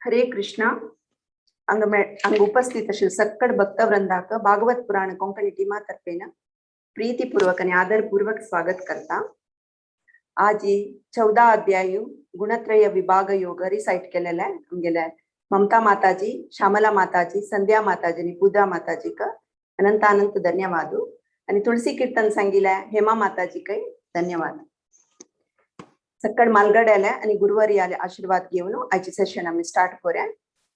हरे कृष्णा अंग उपस्थित श्री सक्कड भक्तवृंदाक भागवत पुराण कोंकणी टीमा तर्फेन प्रीतिपूर्वक आणि आदरपूर्वक स्वागत करता. आज 14 अध्याय गुणत्रय विभाग योग रिसाइट केलेला आहे. आमगेल्या ममता माताजी, श्यामला माताजी, संध्या माताजी आणि पूजा माताजी का अनंत अनंत धन्यवाद. आणि तुळसी कीर्तन सांगितलं हेमा माताजी काही धन्यवाद. सक्कड मालगड आल्या आणि गुरुवारी आले आशीर्वाद घेऊन आजची सेशन आम्ही स्टार्ट करूया.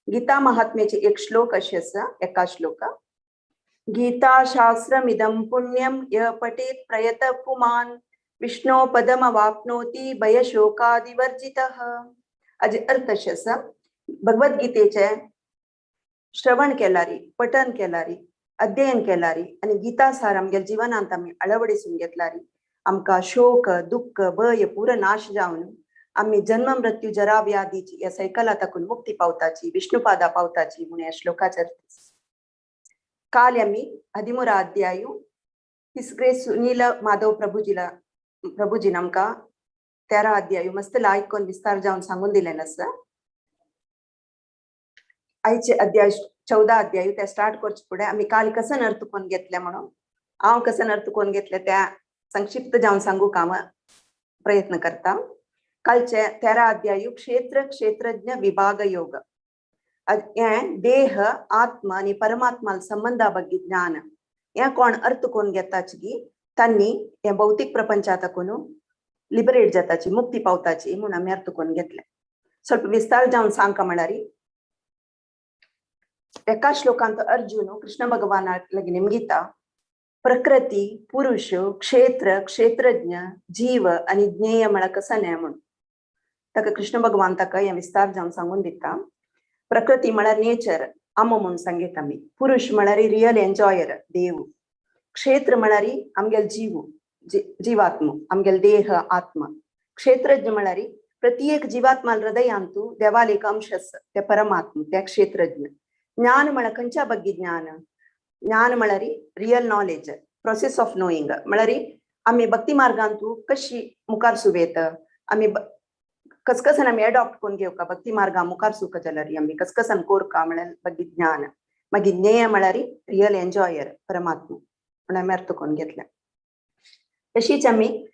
गीता महात्म्याचे एक श्लोक असे असा, एका श्लोक गीता शास्त्रमिदं पुण्यम य पठेत प्रयत पुमान विष्णो पदम वाप्नोती भय शोकादिवर्जितः. आज अर्थ असे असा, भगवद्गीतेचे श्रवण केलारी, पठन केलारी, अध्ययन केलारी आणि गीता सार आमच्या जीवनांत आम्ही अळवडिसून घेतलारी आमका शोक दुःख भय पूर्ण नाश जावन आम्ही जन्म मृत्यू जरा व्याधीची या सायकला तकून मुक्ती पावताची विष्णुपादा पावताची म्हणून या श्लोकाचा काल आम्ही 13 अध्याय तिसरे सुनील माधव प्रभुजी आमका 13 अध्याय मस्त ऐकून विस्तार जाऊन सांगून दिलेलं असं. आईचे अध्याय 14 अध्याय त्या स्टार्ट करच पुढे आम्ही काल कसं अर्थ कोण घेतल्या म्हणून हांव कसं अर्थ कोण घेतल्या त्या संक्षिप्त जाऊन सांगू काम प्रयत्न करता. कालचे 13 अध्याय क्षेत्र क्षेत्रज्ञ विभाग योग देह आत्म आणि परमात्मा संबंधा ಬಗ್ಗೆ ज्ञान या कोण अर्थ कोण घेताची त्यांनी या भौतिक प्रपंचातून लिबरेट जाताची मुक्ती पावताची म्हणून आम्ही अर्थ कोण घेतले. ಸ್ವಲ್ಪ विस्तार जाऊन सांगका म्हणारी एका श्लोकांत अर्जुन कृष्ण भगवानाला निमगिता प्रकृती पुरुष क्षेत्र क्षेत्रज्ञ जीव आणि ज्ञेय मला कसं नाही म्हणून तक कृष्ण भगवान तक या विस्तार जाऊन सांगून दिता. प्रकृती मला नेचर आम म्हणून सांगित आम्ही, पुरुष म्हणारी रियल एन्जॉयर देव, क्षेत्र म्हणारी आमगेल जीव जीवात्म आमगेल देह आत्म, क्षेत्रज्ञ म्हणारी प्रत्येक जीवात्मा हृदयांतू देवाल एक अंश त्या परमात्म त्या क्षेत्रज्ञ. ज्ञान म्हणा खंच्या ಬಗ್ಗೆ ज्ञान, ज्ञान म्हणारी real knowledge process of knowing म्हणारी आम्ही भक्ती मार्गांतू कशी मुखार सुवेत आम्ही कसकसन आम्ही अडॉप्ट करून घेऊ का भक्ती मार्गा मुखार सुख जलरी आम्ही कसकसन कोर का म्हणाल ಬಗ್ಗೆ ज्ञान मागी ज्ञेय म्हणारी रियल एन्जॉयर परमात्मा म्हणून आम्ही अर्थ करून घेतला. तशीच आम्ही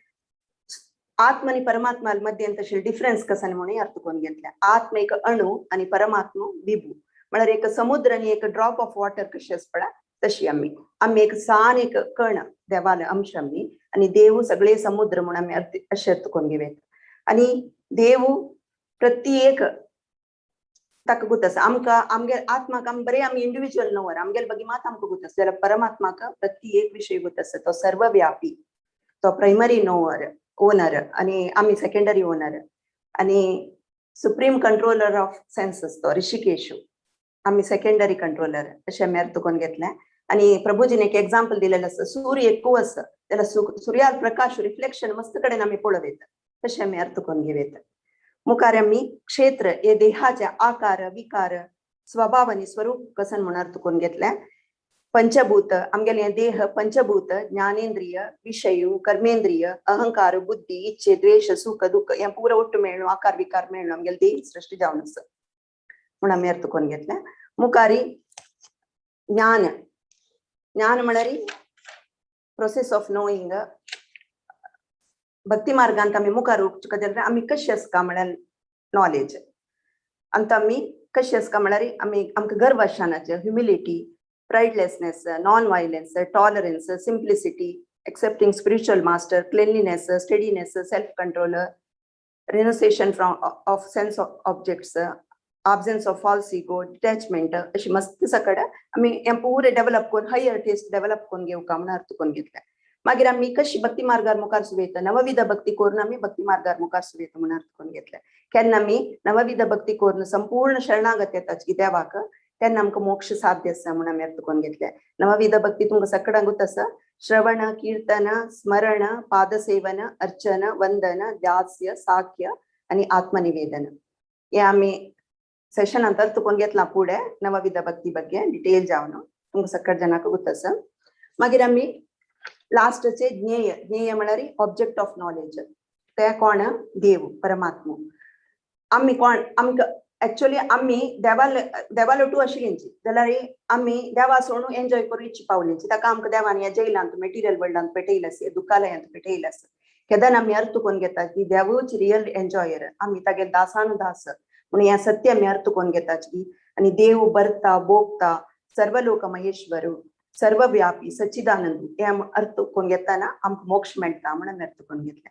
आत्म आणि परमात्मा मध्ये तशी डिफरन्स कसन म्हणून अर्थ करून घेतला. आत्म एक अणु आणि परमात्मा विभू म्हणारे एक समुद्र आणि एक ड्रॉप ऑफ वॉटर कशी पडा तशी आम्ही एक सान एक कण देवाला अंश आम्ही आणि देव सगळे समुद्र म्हणून आम्ही असे अर्थ करून घेवेत. आणि देव प्रत्येक तक गुतस आमका आमगे आत्माक आम बरे आम्ही इंडिव्हिज्युअल नवर आमगेल बगी मात आमका गुतस जाल्यार परमात्माक प्रत्येक विषय गुतस तो सर्वव्यापी तो प्रायमरी नोवर ओनर आणि आम्ही सेकंडरी ओनर आणि सुप्रीम कंट्रोलर ऑफ सेन्सेस तो ऋषिकेशू आम्ही सेकंडरी कंट्रोलर असे आम्ही अर्थ करून घेतले. आणि प्रभूजीने एक एक्झाम्पल दिलेलं असतं, सूर्य एकू असं त्याला सूर्याल प्रकाश रिफ्लेक्शन मस्त कडेन आम्ही पळवेत तसे आम्ही अर्थ करून घेवेत. मुखार आम्ही क्षेत्र हे देहाच्या आकार विकार स्वभाव आणि स्वरूप कसन म्हणून अर्थ करून घेतल्या. पंचभूत आमगेले देह पंचभूत ज्ञानेंद्रिय विषय कर्मेंद्रिय अहंकार बुद्धी इच्छे द्वेष सुख दुःख या पूर्ण ಒಟ್ಟು मेळणं आकार विकार मेळणं आमगेले देह सृष्टी जाऊन असं म्हणून आम्ही अर्थ करून घेतल्या. मुखारी ज्ञान ज्ञान म्हणारी प्रोसेस ऑफ नोईंग भक्ती मार्गांत आम्ही मुखार आम्ही कशी असका म्हणाल नॉलेज अंत आम्ही कशी असका म्हणारी आम्ही आमकां गर्व आसनाचे humility pridelessness non violence tolerance simplicity accepting spiritual master cleanliness steadiness self control renunciation from of sense of objects absence of false ego detachment अशी मस्त सकड आम्ही पुरे डेव्हलप करून हायर टेस्ट डेव्हलप करून घेऊ का म्हणून अर्थ करून घेतला. मागीर आम्ही कशी भक्ती मार्गार मुखार सुवेत नवविध भक्ती करून आम्ही भक्ती मार्गार मुखार सुवेत म्हणून अर्थ करून घेतला. केन्ना आम्ही नवविध भक्ती करून संपूर्ण शरणागत येताची देवाक तेन्ना आमकां मोक्ष साध्य आसा म्हणून आम्ही अर्थ करून घेतले. नवविध भक्ती तुमकां सकडांगूच आसा, श्रवण कीर्तन स्मरण पादसेवन अर्चन वंदन दास्य साख्य आणि आत्मनिवेदन हे आम्ही ಸೆಷನ್ ಅಂತ ತಗೊಂಡ್ಗೆತ್ಲಾ ಪೂಡೆ ನವವಿಧ ಭಕ್ತಿ ಬಗ್ಗೆ ಡಿಟೇಲ್ ಜಾವನು तुमका सकट जनाक गुतस. मागीर आम्ही लास्टचे ज्ञेय ज्ञेय म्हणारी ऑब्जेक्ट ऑफ नॉलेज ते कोण देव परमात्मा. आम्ही कोण आमकां ऍक्च्युअली आम्ही देवालोटू आशिल्लींची जाल्यार आम्ही देवा सोडून एन्जॉय करू इच्छी पावलींची ताका आमकां देवान ह्या जैलांत मटेरियल वर्ल्डांत पेटयला आसा दुखालयांत पेटयला आसा केदान आमी अर्थ कोण घेता की देवूच रियल एन्जॉयर आमी तागे दासान दास म्हणून ह्या सत्य आमी अर्थ कोण घेता की आनी देव बरता बोगता सर्व लोक महेश्वर सर्वव्यापी सच्चिदानंद हे अर्थ कोण घेताना आमकां मोक्ष मेळटा म्हणून अर्थ कोण घेतला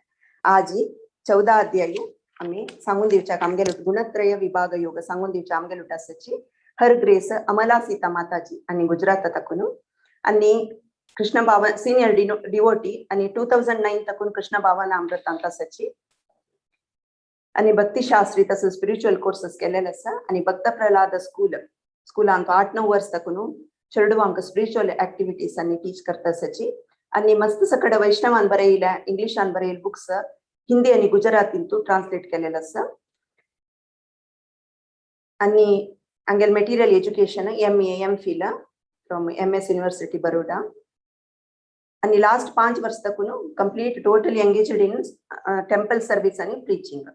आज 14 अध्याय आम्ही सांगून दिवच्याक आमगे लुट गुणत्रय विभाग योग सांगून दिवच्या आमगे लुट आसाची हर ग्रेस अमला सीता माताजी आणि गुजरात तकून आणि कृष्ण बाबा सिनियर डिवोटी आणि 2009 तकून कृष्ण बाबा अमृतांत आसाची आणि भक्ती शास्त्री तसं स्पिरिच्युअल कोर्सेस केलेले आसा आणि भक्त प्रल्हाद स्कूलांक 8-9 वर्स तकून चेडवांक स्पिरिच्युअल ऍक्टिव्हिटीज आणि टीच करता आसाची आणि मस्त सकड वैष्णवान बरयल्या इंग्लिशान बरयले बुक्स हिंदी आणि गुजरातींतून ट्रान्सलेट केलेलं आसा आणि हांगेल material education MA MPhil from MS university Baroda आणि लास्ट 5 वर्ष तकून complete totally engaged in temple service आणि प्रीचिंग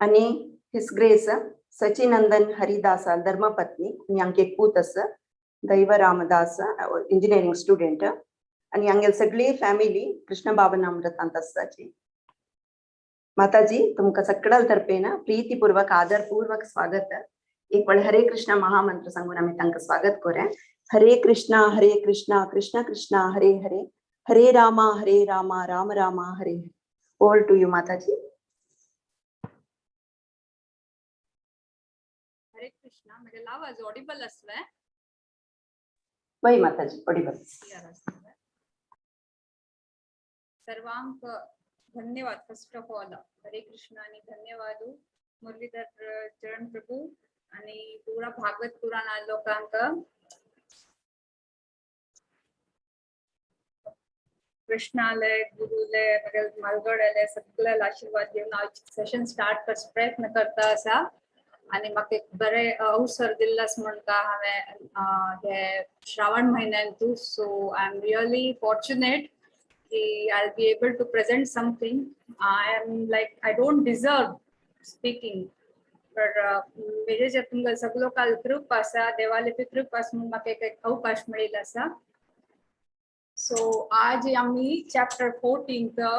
आणि हिस ग्रेस सचिनंदन हरिदास धर्मपत्नी आणि हांगे एक पूत आसा दैव रामदास इंजिनियरिंग स्टुडंट आणि हांगेल सगळी फॅमिली कृष्ण बाबा अमृतांत आसाची माताजी तुमका सगळ्यां तर्फेन प्रीतिपूर्वक आदरपूर्वक स्वागत एक वेळ हरे कृष्ण महामंत्र सांगून आम्ही तांकां स्वागत करूया हरे Krishna Krishna Krishna Hare Hare Hare Rama Ram Rama Hare Hare over to you माताजी हरे कृष्णा म्हणजे आवाज ऑडिबल असलाय वय माताजी ऑडिबल सर्वांक धन्यवाद फर्स्ट ऑफ ऑल हरे कृष्ण आणि धन्यवाद मुरलीधर चरण प्रभू आणि पूरा भागवत पुराण लोकांक कृष्णालय गुरुलय मालगडले सगळ्याला आशीर्वाद घेऊन सेशन स्टार्ट करचा प्रयत्न करता असा आणि म्हाका एक बरे अवसर दिल्लास म्हणटा हांवें हे श्रावण म्हयन्यांतू so I am really fortunate I'll be able to present something. I am like I don't deserve speaking, but मेरे जे तुमका सगळो काल कृप आसा देवाले पे कृप आसा म्हणून म्हाका एक अवकाश मेळिल्लो आसा सो आज आम्ही चॅप्टर 14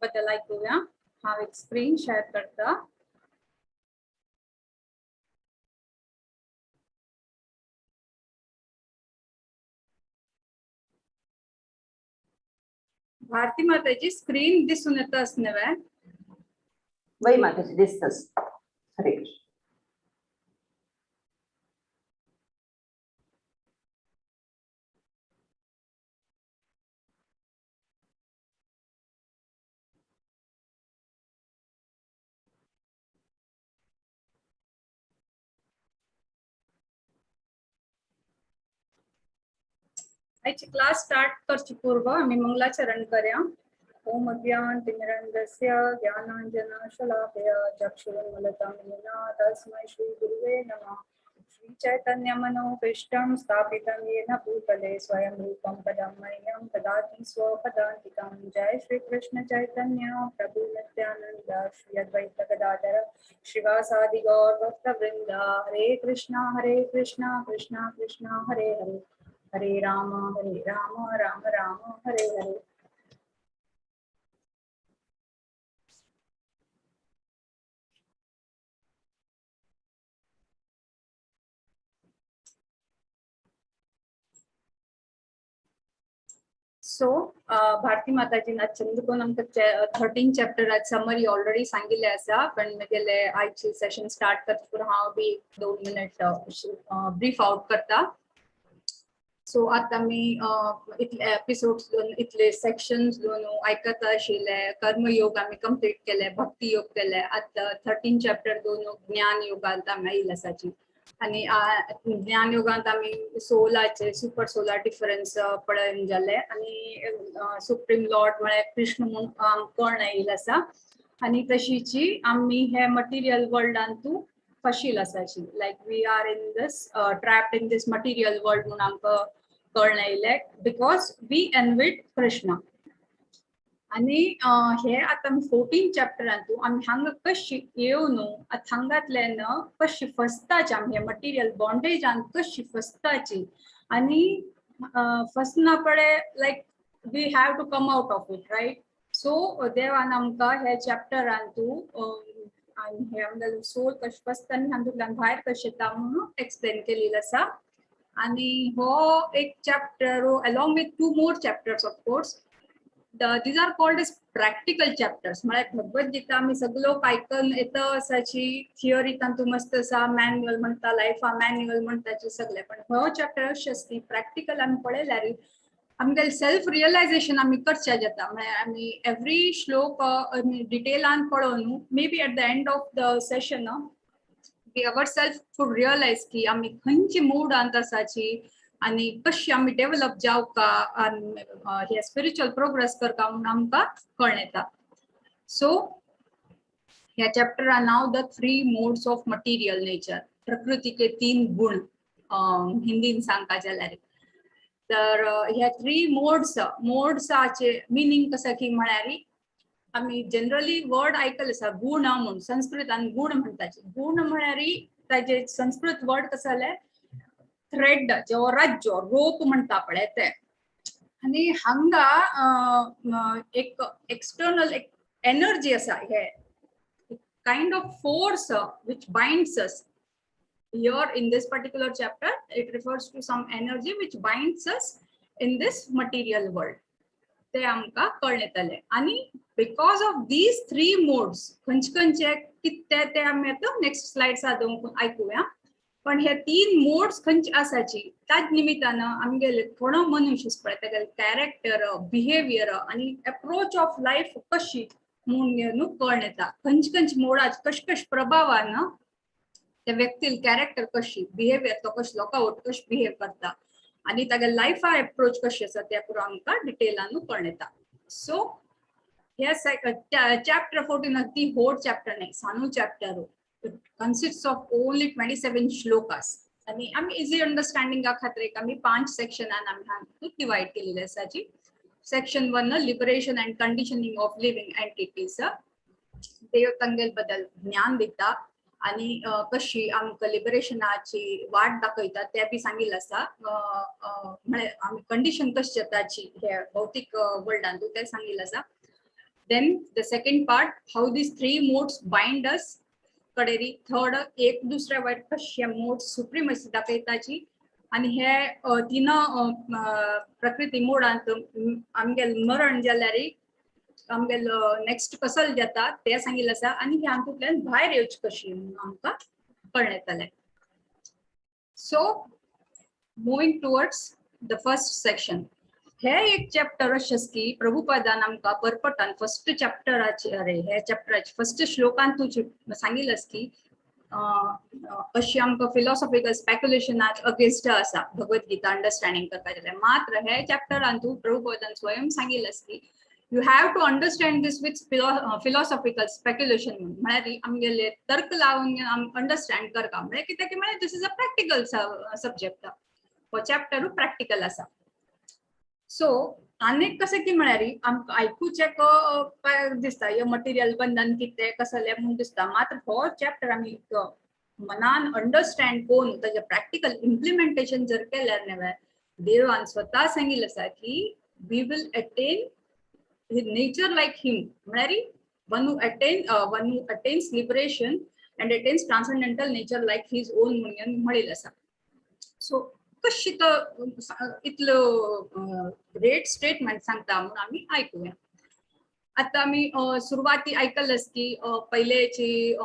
बद्दल ऐकूया हांव एक स्क्रीन शेअर करता भारती माताजी स्क्रीन दिसून येत असणवे वय माताजी दिसतस हरे कृष्ण आजची क्लास स्टार्ट करची पूर्व आम्ही मंगलाचरण करया ओम अज्ञानतिमिरन्धस्य ज्ञानाञ्जनशलाकया चक्षुरुन्मिलितं येन तस्मै श्री गुरुवे नमः श्री चैतन्य मनोभीष्टं स्थापितं येन भूतले स्वयं रूपं पदं मह्यं ददाति स्वपदान्तिकं जय श्री कृष्ण चैतन्य प्रभु नित्यानंद श्री अद्वैत गदाधर श्रीवासादि गौर भक्तवृंद हरे कृष्णा कृष्णा कृष्णा हरे हरे हरे राम राम राम हरे हरे सो भारती माताजी चंद्रकोन आमकां 13 चॅप्टर आज समरी ऑलरेडी सांगिल्ले आसा पण म्हगेले आयची सेशन स्टार्ट करता हांव बी 2 मिनिट ब्रीफ आउट करता सो आता मी इतले एपिसोड्स दोन इतले सेक्शन्स दोन ऐकत आशिल्ले कर्मयोग आम्ही कंप्लीट केले भक्ती योग केले आता 13 चॅप्टर दोन ज्ञान योगांत आमी येयला आसाची आणि ज्ञान योगांत आम्ही सोलाचे सुपर सोलार डिफरन्स पळयन जाले आणि सुप्रीम लॉर्ड म्हळ्यार कृष्ण म्हणून कळण येयला आसा आणि तशीची आम्ही हे मटेरियल वर्ल्डांतू फशील आसाची like we are in this trapped in this material world म्हणून आमकां कळण येयले बिकॉज वी एनविट कृष्ण आणि हे आता 14 चॅप्टरांतू आम्ही हांगा कशी येवन हांगातल्यान कशी फसताची आमी हे मटेरियल बॉन्डेजान कशी फसताची आणि फसना पडे like we have to come out of it right. So देवान आमकां हे चॅप्टरांतू आणि हे आमगेलो सोल कशें फसता आनी हातूंतल्यान भायर कशें येता म्हणून एक्सप्लेन केलेलो आसा. आणि हो एक chapter along with 2 more chapters of course. These are called as practical chapters. म्हळ्यार भगवद्गीता आमी सगळो आयकन येता असाची थिअरी तांतू मस्त आसा, मॅन्युअल म्हणटा, लायफा मॅन्युअल म्हणटाचे सगळे, पण हो चॅप्टर अशें आसा की प्रॅक्टिकल आमी पळयल्यार आमगे सेल्फ रियलायझेशन आमी करचे जाता. म्हळ्यार आमी एवरी श्लोक डिटेलान पळोवन may be at the end of the session our self food realise की आमी खंयची मोडांत आसाची आणि कशी आमी डेव्हलप जावका आणि हे स्पिरिच्युअल प्रोग्रेस करता म्हणून आमकां कळून येता. सो ह्या चॅप्टरान नाव the 3 modes of material nature, प्रकृती के 3 गुण हिंदीन सांगता जाल्यार. तर ह्या 3 मोड्साचे मिनिंग कसं की म्हळ्यार आमी जनरली वर्ड आयकले आसा गुण म्हणून, संस्कृतान गुण म्हणटाचे. गुण म्हळ्यार ताजे संस्कृत वर्ड कसो जाल्यार थ्रेड जो राज्य रोप म्हणता पळय ते. आणि हांगा एक एक्सटर्नल एनर्जी आसा, हे kind of force which binds us. Here in this particular chapter it refers to some energy which binds us in this material world. ते आमकां कळून येतले. आणि बिकॉज ऑफ दीज 3 modes खंयचे कितें ते आमी आतां नेक्स्ट स्लाइड सादून आयकुया. पण हे 3 modes खंयची आसाची त्याच निमित्तान आमगेले कोण मनुष्य पळय तेगेले कॅरेक्टर, बिहेवियर आणि अप्रोच ऑफ लायफ कशी म्हणून कळून येता. खंयची मोडाची कशे प्रभावान त्या व्यक्तील कॅरेक्टर कशी, बिहेवियर तो कशें लोकां कशें बिहेव करता आणि तागे लायफा अप्रोच कशी आसा ते पुरो आमकां डिटेलान कळून येता. सो हे चॅप्टर 14 ती व्होड चॅप्टर न्ही, Sanu chapter. It consists of only 27 shlokas. आणि आमी इजी अंडरस्टँडिंगा खातीर आमी 5 सेक्शनान आमी हातूंत डिवाइड केलेले आसाची. Section 1 liberation and conditioning of living entities. देव तांगेल बद्दल ज्ञान दिता आणि कशी आमकां लिबरेशनाची वाट दाखयता ते बी सांगिल्लें आसा. म्हळ्यार आमी कंडिशन कशी जाताची हे भौतिक वर्ल्डान ते सांगिल्लें आसा. Then the second part, how these 3 modes bind us. कडेरी थर्ड, एक दुसऱ्या वाईट कशे मोड सुप्रीमसी दाखयताची आणि हे 3 प्रकृती मोडांत आमगेल मरण जाल्यार आमगेल नेक्स्ट कसं जाता ते सांगिल्लें आसा. आणि हे हातूंतल्यान भायर येवची कशी आमकां कळून येतलें. So moving towards the first section. हे एक चॅप्टर अशें की प्रभुपादान आमकां परपटान फर्स्ट चॅप्टराचे हे चॅप्टराचे फर्स्ट श्लोकान तुजी सांगिल्लें की अशी आमकां फिलॉसॉफिकल स्पेक्युलेशनाक अगेन्स्ट आसा भगवद्गीता अंडरस्टँडिंग करपाक जाल्यार. मात्र हे चॅप्टरान तू प्रभुपादान स्वयं सांगिल्लें की you have to understand this with philosophical speculation. म्हळ्यार आमगेले तर्क लावन अंडरस्टँड करता. म्हळ्यार कित्याक की म्हळ्यार दिस इज अ प्रॅक्टिकल सब्जेक्ट. हो चॅप्टर प्रॅक्टिकल आसा. सो अनेक कसे की म्हळ्यार आमकां आयकूचे दिसता हे मटेरियल बंधन कितें कसले म्हणून दिसता. मात्र हो चॅप्टर आमी मनान अंडरस्टँड करून ताजे प्रॅक्टिकल इम्प्लिमेंटेशन जर केल्यार न्हय देवान स्वता सांगिल्लें आसा की we will attain nature like him. म्हळ्यार one who attains liberation and attains transcendental nature like his own म्हणून म्हणिल्लें आसा. सो कशी तो इतलो ग्रेट स्टेटमेंट सांगता म्हणून आमी आयकुया. आता आमी सुरवाती आयकल्लें की पयलेची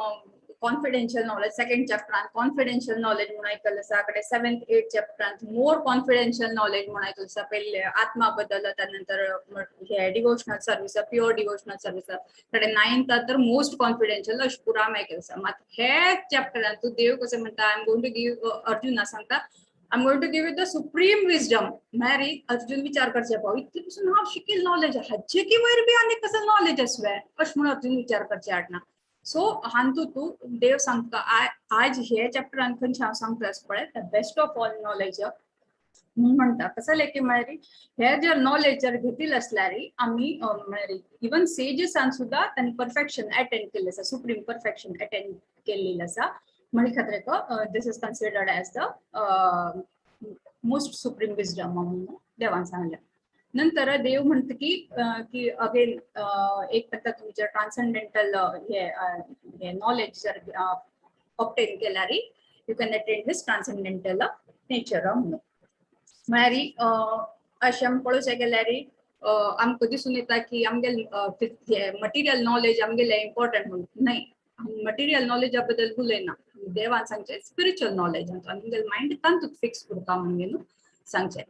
कॉन्फिडेन्शियल नॉलेज, सेकंड चॅप्टरान कॉन्फिडेन्शियल नॉलेज म्हणून आयकल्लें आसा. कडे 7th 8th चॅप्टरान मोर कॉन्फिडेन्शियल नॉलेज म्हणून आयकल्लें आसा. पयले आत्मा बद्दल, त्यानंतर हे devotional service, pure devotional service. कडे 9th तर मोस्ट कॉन्फिडेन्शियल अशें पुरो आमी आयकल्लें आसा. मात हे चॅप्टरान तू देव कशें म्हणटा, I am going to give, Arjuna सांगता I'm going to give you the supreme wisdom. म्हळ्यार अर्जुन विचार करचे पळय इतले पासून हांव शिकिल्लें नॉलेज हाचे की वयर बी आनी कसं नॉलेज आसवे अशें म्हणून अर्जुन विचार करचे आडना. सो हातूंत तू देव सांगता आज हे चॅप्टरान खंयचे हांव सांगता पळय the best of all knowledge म्हणटा कसं जालें की म्हळ्यार हे जर नॉलेज जर घेतील असल्यारी आम्ही म्हळ्यार इवन सेजसान सुद्धा त्यांनी परफेक्शन अटेंड केलें आसा, सुप्रीम परफेक्शन अटेंड केलेलं आसा. म्हणे खातीर this is considered as the most supreme wisdom म्हणून देवान सांगलें. नंतर देव म्हणता की अगेन एक पद्दत तुमचे ट्रान्सेंडेंटल हे नॉलेज जर ऑब्टेन केल्यारी you can attend this transcendental nature म्हणून. म्हळ्यार अशें आमी पळोवचें गेल्यार आमकां दिसून येता की आमगे मटिरियल नॉलेज आमगेलें इम्पॉर्टंट म्हणून न्हय. मटिरियल नॉलेजा बद्दल उलयना, देवान सांगचें स्पिरिच्युअल नॉलेज आमगेलें मायंड तांतूच फिक्स करता म्हणून सांगचें.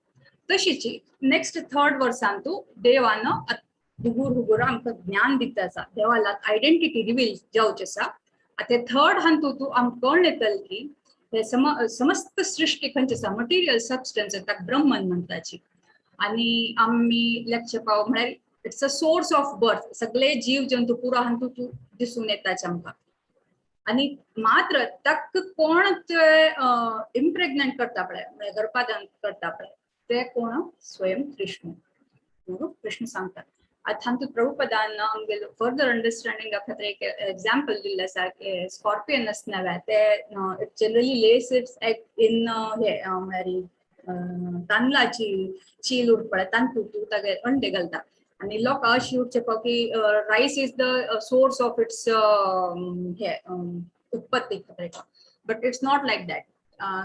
तशीच नेक्स्ट थर्ड वर्सान तू देवान हुगूर आमकां ज्ञान दिता आसा, देवाला आयडेंटिटी रिवील जावची आसा. ते थर्ड हांतू तू आमकां कळून येतलें की हे समस्त सृष्टी खंयची आसा, मटिरियल सबस्टन्स ताका ब्रह्मन म्हणटाची. आनी आमी लेक्चर पाव म्हळ्यार it's a source of birth. सगळे जीव जंतू पुरो हांतू तू दिसून येताचे आमकां. आनी मात्र ताका कोण इम्प्रेग्नंट करता पळय, म्हळ्यार गर्भाधान करता पळय, ते कोण स्वयं कृष्ण. कृष्ण सांगता. आता हांतू प्रभुपदान आमगेलो फर्दर अंडरस्टँडिंगा खातीर एक एग्जाम्पल दिल्लें आसा की स्कॉर्पियन आसना ते it generally less it's egg in हे म्हळ्यार तांदळाची चील उरता पळय तांतूंत तागे अंडे घालता. आनी लोकां अशी उरचे पळय की रायस is the source of its हे उत्पत्ती खातीर. But it's not like that.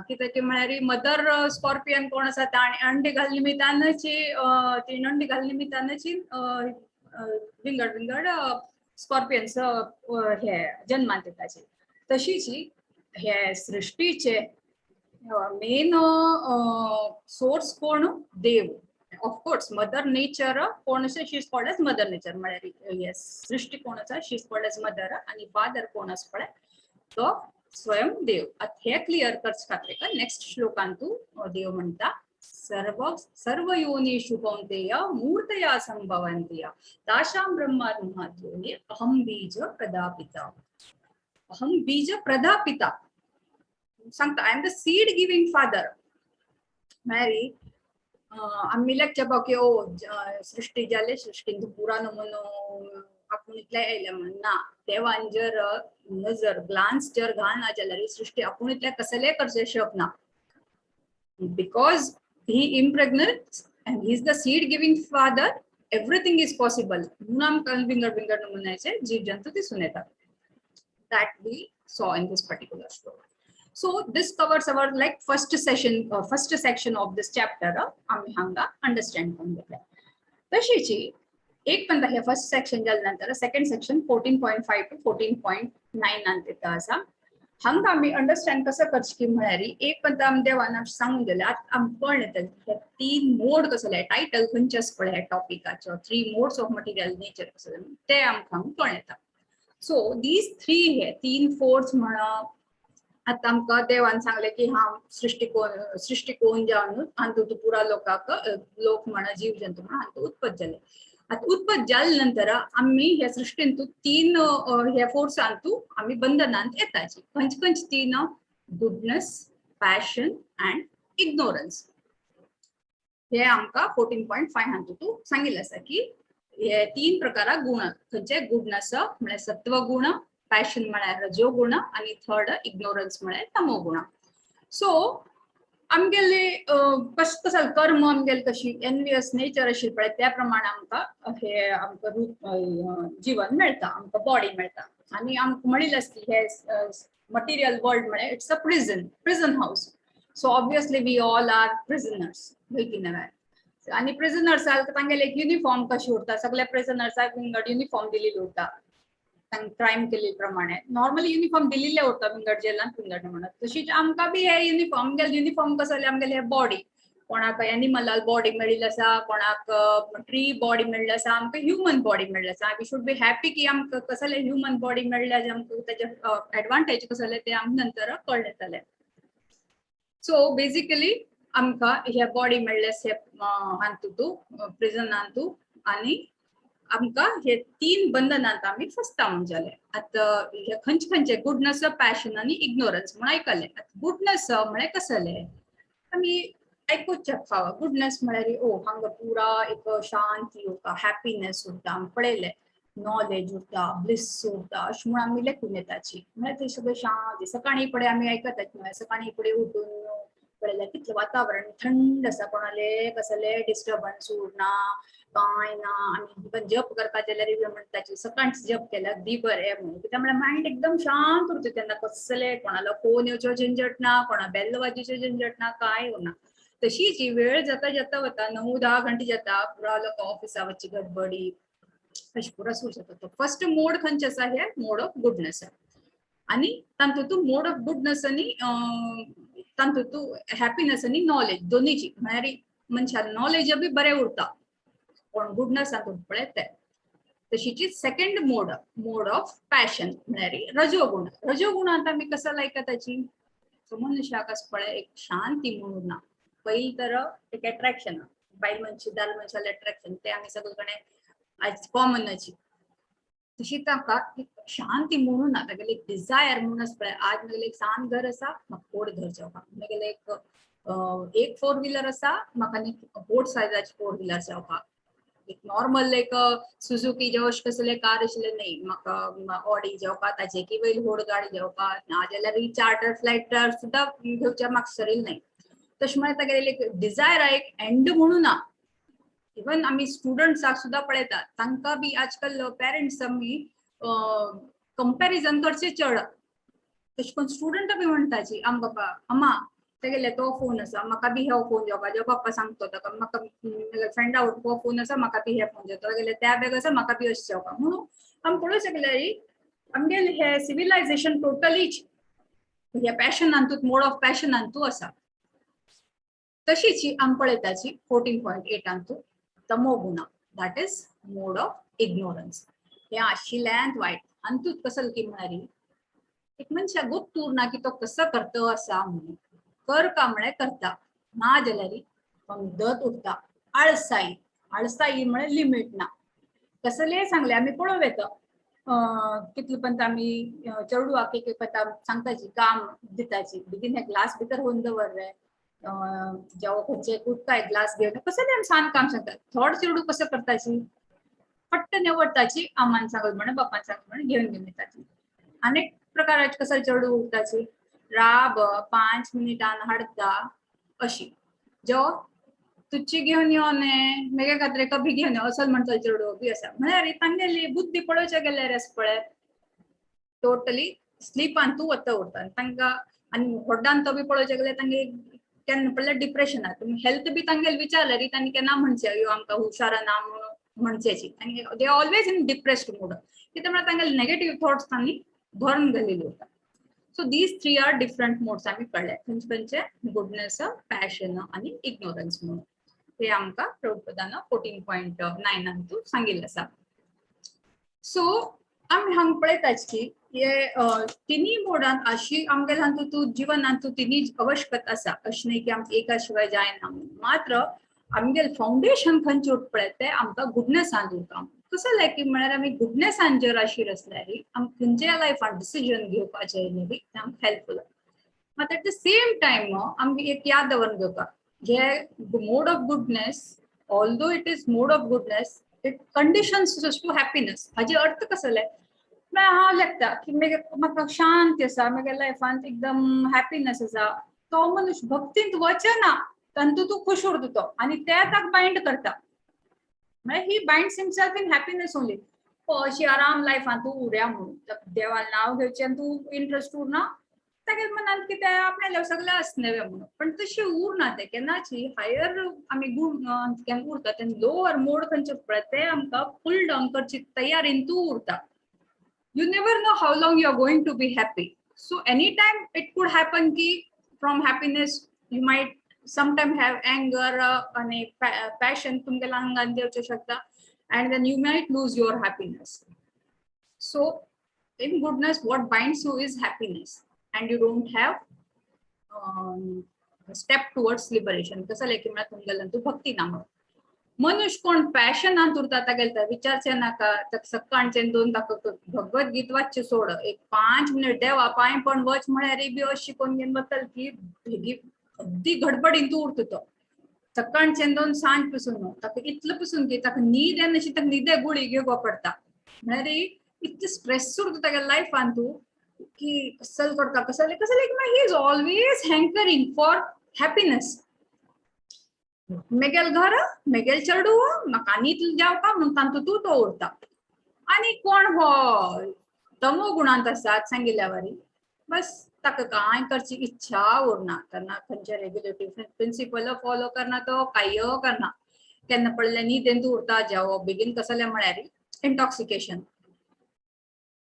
कित्याक म्हळ्यार मदर स्कॉर्पियन कोण आसा ताणें अंडे घाल निमित्तानची ती अंडे घाल निमित्तानची विंगड विंगड स्कॉर्पियन्स हे जन्मांत येताचे. तशीच हे सृष्टीचे मेन सोर्स कोण देव. ऑफकोर्स मदर नेचर कोण आसा she is called as mother nature. म्हळ्यार येस सृष्टी कोण आसा she is called as mother आनी फादर कोण आसा पळय तो स्वयं देव. हे क्लियर करचे खातीर नेक्स्ट श्लोकान तू देव म्हणटा सर्व योनिषु कौन्तेय मूर्तया संभवन्ति तासां ब्रह्मात् महद्योनि अहं बीज प्रदापिता. अहं बीज प्रदापिता सांगता I am the seed giving father. म्हळ्यार आमी लेक्चर पाव की ओ सृष्टी जाले सृष्टीन पुरा नमुनो आपूण इतले येयले म्हण ना. देवान जर नजर ग्लान्स जर घालना जाल्यार सृष्टी आपूण इतले कसले करचे शकना. Because he impregnates and he is the seed giving father, everything is possible. म्हणून आमकां विंगड विंगड नमुन्याचे जीव जंतू दिसून येतात. That we saw in this particular story. So this covers our like first section of this chapter. आम्ही हांगा अंडरस्टँड करून घेतले. तशीच एक पण हे फर्स्ट सेक्शन जाल्या नंतर सेकंड सेक्शन 14.5 to 14.9 अंत येता आसा. हांगा आमी अंडरस्टँड कसं करचे की म्हळ्यार एक पण आमी देवान सांगून गेले आतां आमकां कळून येता हे 3 मोड कसले टायटल खंयचे आसा पळय ह्या टॉपिकाचो 3 मोड्स ऑफ मटिरियल नेचर कसले ते आमकां कळून येता. सो दीज 3 फोर्स म्हणा आतां आमकां देवान सांगले की हांव सृष्टिकोन जावन हांतू पुरा लोक म्हणा जीव जंतू म्हणा हांतू उत्पत्त जाले. आता उत्पत्त जाल्या नंतर आम्ही ह्या सृष्टींतू 3 ह्या फोर्सांतू आम्ही बंधनांत येताची. खंयची 3 गुडनेस, पॅशन अँड इग्नोरन्स. हे आमकां 14.5 हांतू सांगिल्लें आसा की हे 3 प्रकारा गुण खंयचे गुडनेस म्हळ्यार सत्व गुण, पॅशन म्हळ्यार रजो गुण आणि थर्ड इग्नोरन्स म्हळ्यार तमो गुण. सो आमगेले कसं कर्म आमगेले कशी एनवियस नेचर अशी पळय त्या प्रमाणे आमकां हे आमकां रूप जीवन मेळटा, आमकां बॉडी मेळटा. आनी आमकां म्हणिल्लें की हे मटिरियल वर्ल्ड म्हळ्यार it's a prison house. So obviously we all are prisoners आनी प्रिझनर्साक तांगेले एक युनिफॉर्म कशी उरता. सगळ्या प्रिझनर्साक विंगड युनिफॉर्म दिलेली उरता क्रायम केले प्रमाणे. नॉर्मली युनिफॉर्म दिल्ले उरता विंगड जेलांत विंगड म्हणत. तशीच आमकां बी हे युनिफॉर्म कसो आमगेले हे बॉडी. कोणाक एनिमल बॉडी मेळिल्ली आसा, कोणाक ट्री बॉडी मेळिल्ली आसा, आमकां ह्युमन बॉडी मेळिल्ली आसा. वी शूड बी हॅपी की आमकां कसले ह्युमन बॉडी मेळ्ळ्या जे आमकां तेजे एडवांटेज कसले ते आमकां नंतर कळून येतले. सो बेसिकली आमकां हे बॉडी मेळ्ळे हांतू प्रिझनांतू आनी आमकां हे 3 बंधनांत आमी फसता म्हणजाले. आतां हे खंयचे गुडनेस, पॅशन आनी इग्नोरन्स म्हण आयकले. गुडनेस म्हळ्यार कसले आमी आयकूच फावा गुडनेस म्हळ्यार ओ हांगा पुरा एक शांती उरता हॅपीनेस उरता आमी पळयले नॉलेज उरता ब्लिस उरता अशें म्हूण आमी लेखून येताची म्हळ्यार ते सगळें शांती सकाळी फुडें आमी आयकतात म्हळ्यार सकाळी फुडें उठून पळयल्यार कितलें वातावरण थंड आसा कोणाले कसले डिस्टर्बन्स उरना कांय ना आमी इवन जप करपाक जाल्यार म्हणटाची सकाळचे जप केल्यार दी बरें म्हणून कित्याक म्हळ्यार मायंड एकदम शांत उरता तेन्ना कसले कोणालो फोन येवचो झंझट ना कोणा बेल वाजोवचो झंझट ना कांय उरना तशीच ही वेळ जाता जाता वता 9-10 घंटे जाता पुरा लोक ऑफिसा वचची गडबडी अशें पुरा सुरू जाता तो फर्स्ट मोड खंयचे आसा हे मोड ऑफ गुडनेस आनी तातूंत मोड ऑफ गुडनेस आनी तातूंत हॅपीनेस आनी नॉलेज दोनीची म्हळ्यार मनशान नॉलेज बी बरें उरता पण गुडनेस तातूंत पळय ते तशीच सेकंड मोड ऑफ पॅशन म्हळ्यार रजोगुण आता आमी कसं लायता ताची मनशाक आस पळय एक शांती म्हणून ना पयलीं तर एक अट्रॅक्शन बायल मनशी दाल मनशाले अट्रॅक्शन ते आमी सगळे कडेन आज कॉमन अशी तशी ताका एक शांती म्हणून ना तागेले एक डिझायर म्हणून आस पळय आज म्हगेले एक सान घर आसा म्हाका व्हड घर जावपाक म्हगेले एक 4 व्हिलर आसा म्हाका न्ही व्हड सायजाची 4 व्हिलर जावपाक एक नॉर्मल एक सुझुकी जॉश कसले कार आशिल्ले न्ही म्हाका ऑडी जावपाक ताजेकी वयली व्हड गाडी जावपाक नाजाल्यार चार्टर फ्लायटर सुद्दां घेवचे म्हाका सरील न्ही तशें म्हळ्यार तागेले एक डिझायर एक एंड म्हणून ना इवन आमी स्टुडंट्साक सुद्दां पळयतात तांकां बी आजकाल पेरंट्स आमी कंपॅरिजन करचे चड तशें करून स्टुडंट बी म्हणटाची बाबा अम्मा तेगेले तो फोन आसा म्हाका बी हो फोन जावपा जो पप्पा सांगतो ताका म्हाका फ्रेंडा हो फोन आसा म्हाका बी हे फोन जाता तेगेले त्या बॅग आसा म्हाका बी अशें जावपा म्हणून आमी पळोवं शकल्यार आमगेले हे सिविलायझेशन टोटलीच ह्या पॅशनांतूच मोड ऑफ पॅशनांतू आसा तशीच आमी पळयताची 14.8 तमोगुण that is mode of ignorance हे आशिल्ल्यान वायट अंतूत कसं की म्हणारी एक मनशा गुप्त उरना की तो कसं करतो असा म्हणून कर का म्हळ्यार करता ना जाल्यार पंगदत उरता आळसाई म्हळ्यार लिमिट ना कसले सांगले आमी पळोव येता कितले पर्यंत आमी चेडवाक एक पता सांगताची काम दिताची बेगीन हे ग्लास भितर होऊन दवर रे जेव्हा खंयचे उदकाय ग्लास घेवन कसले आमी सान काम सांगता थोड चेडू कसं करताची फट्ट निवडताची आमान सांगत म्हण बापान सांगत म्हण घेवन येताची अनेक प्रकाराचे कसं चेडू उरताची राब 5 मिनिटान हाडता अशी जो तुझी घेवन यो ने मेगे खातीर कभी घेवन यो असं म्हणटा चेडू बी आसा म्हळ्यार तांगेली बुद्धी पळोवचे गेल्यार आस पळय टोटली स्लीपान तू वता उरता तांकां आनी व्हडल्यान तो बी पळोवचे गेल्यार तांगे केन्ना पडल्यार डिप्रेशनाक तुमी हेल्थ बी तांगेले विचारल्यार तांणी केन्ना म्हणचे यो आमकां हुशार ना म्हणून म्हणचेची आनी they always in depressed mood कित्याक म्हळ्यार तांगेले नेगेटिव्ह थॉट्स तांणी भरून घालिल्ले उरता so these 3 are different modes आमी कळ्ळे खंयचे गुडनेस पॅशन आनी इग्नोरन्स म्हणून हे आमकां प्रभुपदान 14.9 सांगिल्लें आसा सो आमी हांगा पळयताच की हे तिनी मोडान अशी आमगेल्या हातूंत जिवनांत तिनी आवश्यकता आसा अशें न्ही की आमकां एका शिवाय जायना मात्र आमगेलें फावंडेशन खंयचें उरता पळय तें आमकां गुडनेसान उरता कसं लायक म्हळ्यार आमी गुडनेसान जर आशिल्ले आसल्यार आमकां खंयच्या लायफान डिसिजन घेवपाचें न्ही तें आमकां हेल्पफूल मात एट द सेम टायम आमकां एक याद दवरून घेवपाक जे mode of goodness although it is mode of goodness it conditions to happiness हाजे अर्थ कसले हांव लेखता की म्हाका शांती आसा म्हज्या लायफान एकदम हॅपीनेस आसा तो मनुष्य भक्तींत वचना तातूंत तूं खुश उरता तो आनी ते ताका बायंड करता म्हळ्यार ही बायंड्स हिमसेल्फ इन हॅपीनेस ओन्ली अशी आराम लायफान तूं उरया म्हणून देवान नांव घेवचें आनी तूं इंट्रस्ट उरना तागे मनांत कितें आपणें सगळें आसनेवें म्हणून पण तशें उरना तें केन्नाची हायर आमी गूण केन्ना उरता तेन्ना लोअर मोड खंयचे पळय ते आमकां फूल डावन करची तयारेन तूं उरता you never know how long you are going to be happy so anytime it could happen ki from happiness you might sometime have anger and passion tumgela hangan dewchu shakta and then you might lose your happiness so in goodness what binds you is happiness and you don't have a step towards liberation kasa like मला tumgela tu bhakti नाम मनुष्य कोण पॅशनांत उरता तागेले विचारचे नाका सकाळचे 2 ताका भगवद्गीत वाचचे सोड एक 5 मिनिट देवा पांय पण वच म्हळ्यार बी अशी कोण घेवन वतल की अगदी गडबडीन तूं उरता तो सकाळचे दोन सांज पसून ताका इतलं पसून की ताका न्हीद येना अशी ताका न्हिदे गुळी घेवपा पडटा म्हळ्यार इतलें स्ट्रेस उरता ताच्या लायफान तूं की कसल करता कसले कसले he is always hankering for happiness मेगेल घर मेगेल चेडू म्हाका न्हीद जेवपा म्हण तांतू तूं तो उरता आनी कोण हो तमो गुणांत आसात सांगिल्ल्या वारी बस ताका कांय करची इच्छा उरना तेन्ना खंयचे रेग्युलेटरी प्रिंसिपल फॉलो करना तो कांय करना केन्ना पडलें न्हिदेंत उरता जेवप बेगीन कसले म्हळ्यार इंटॉक्सिकेशन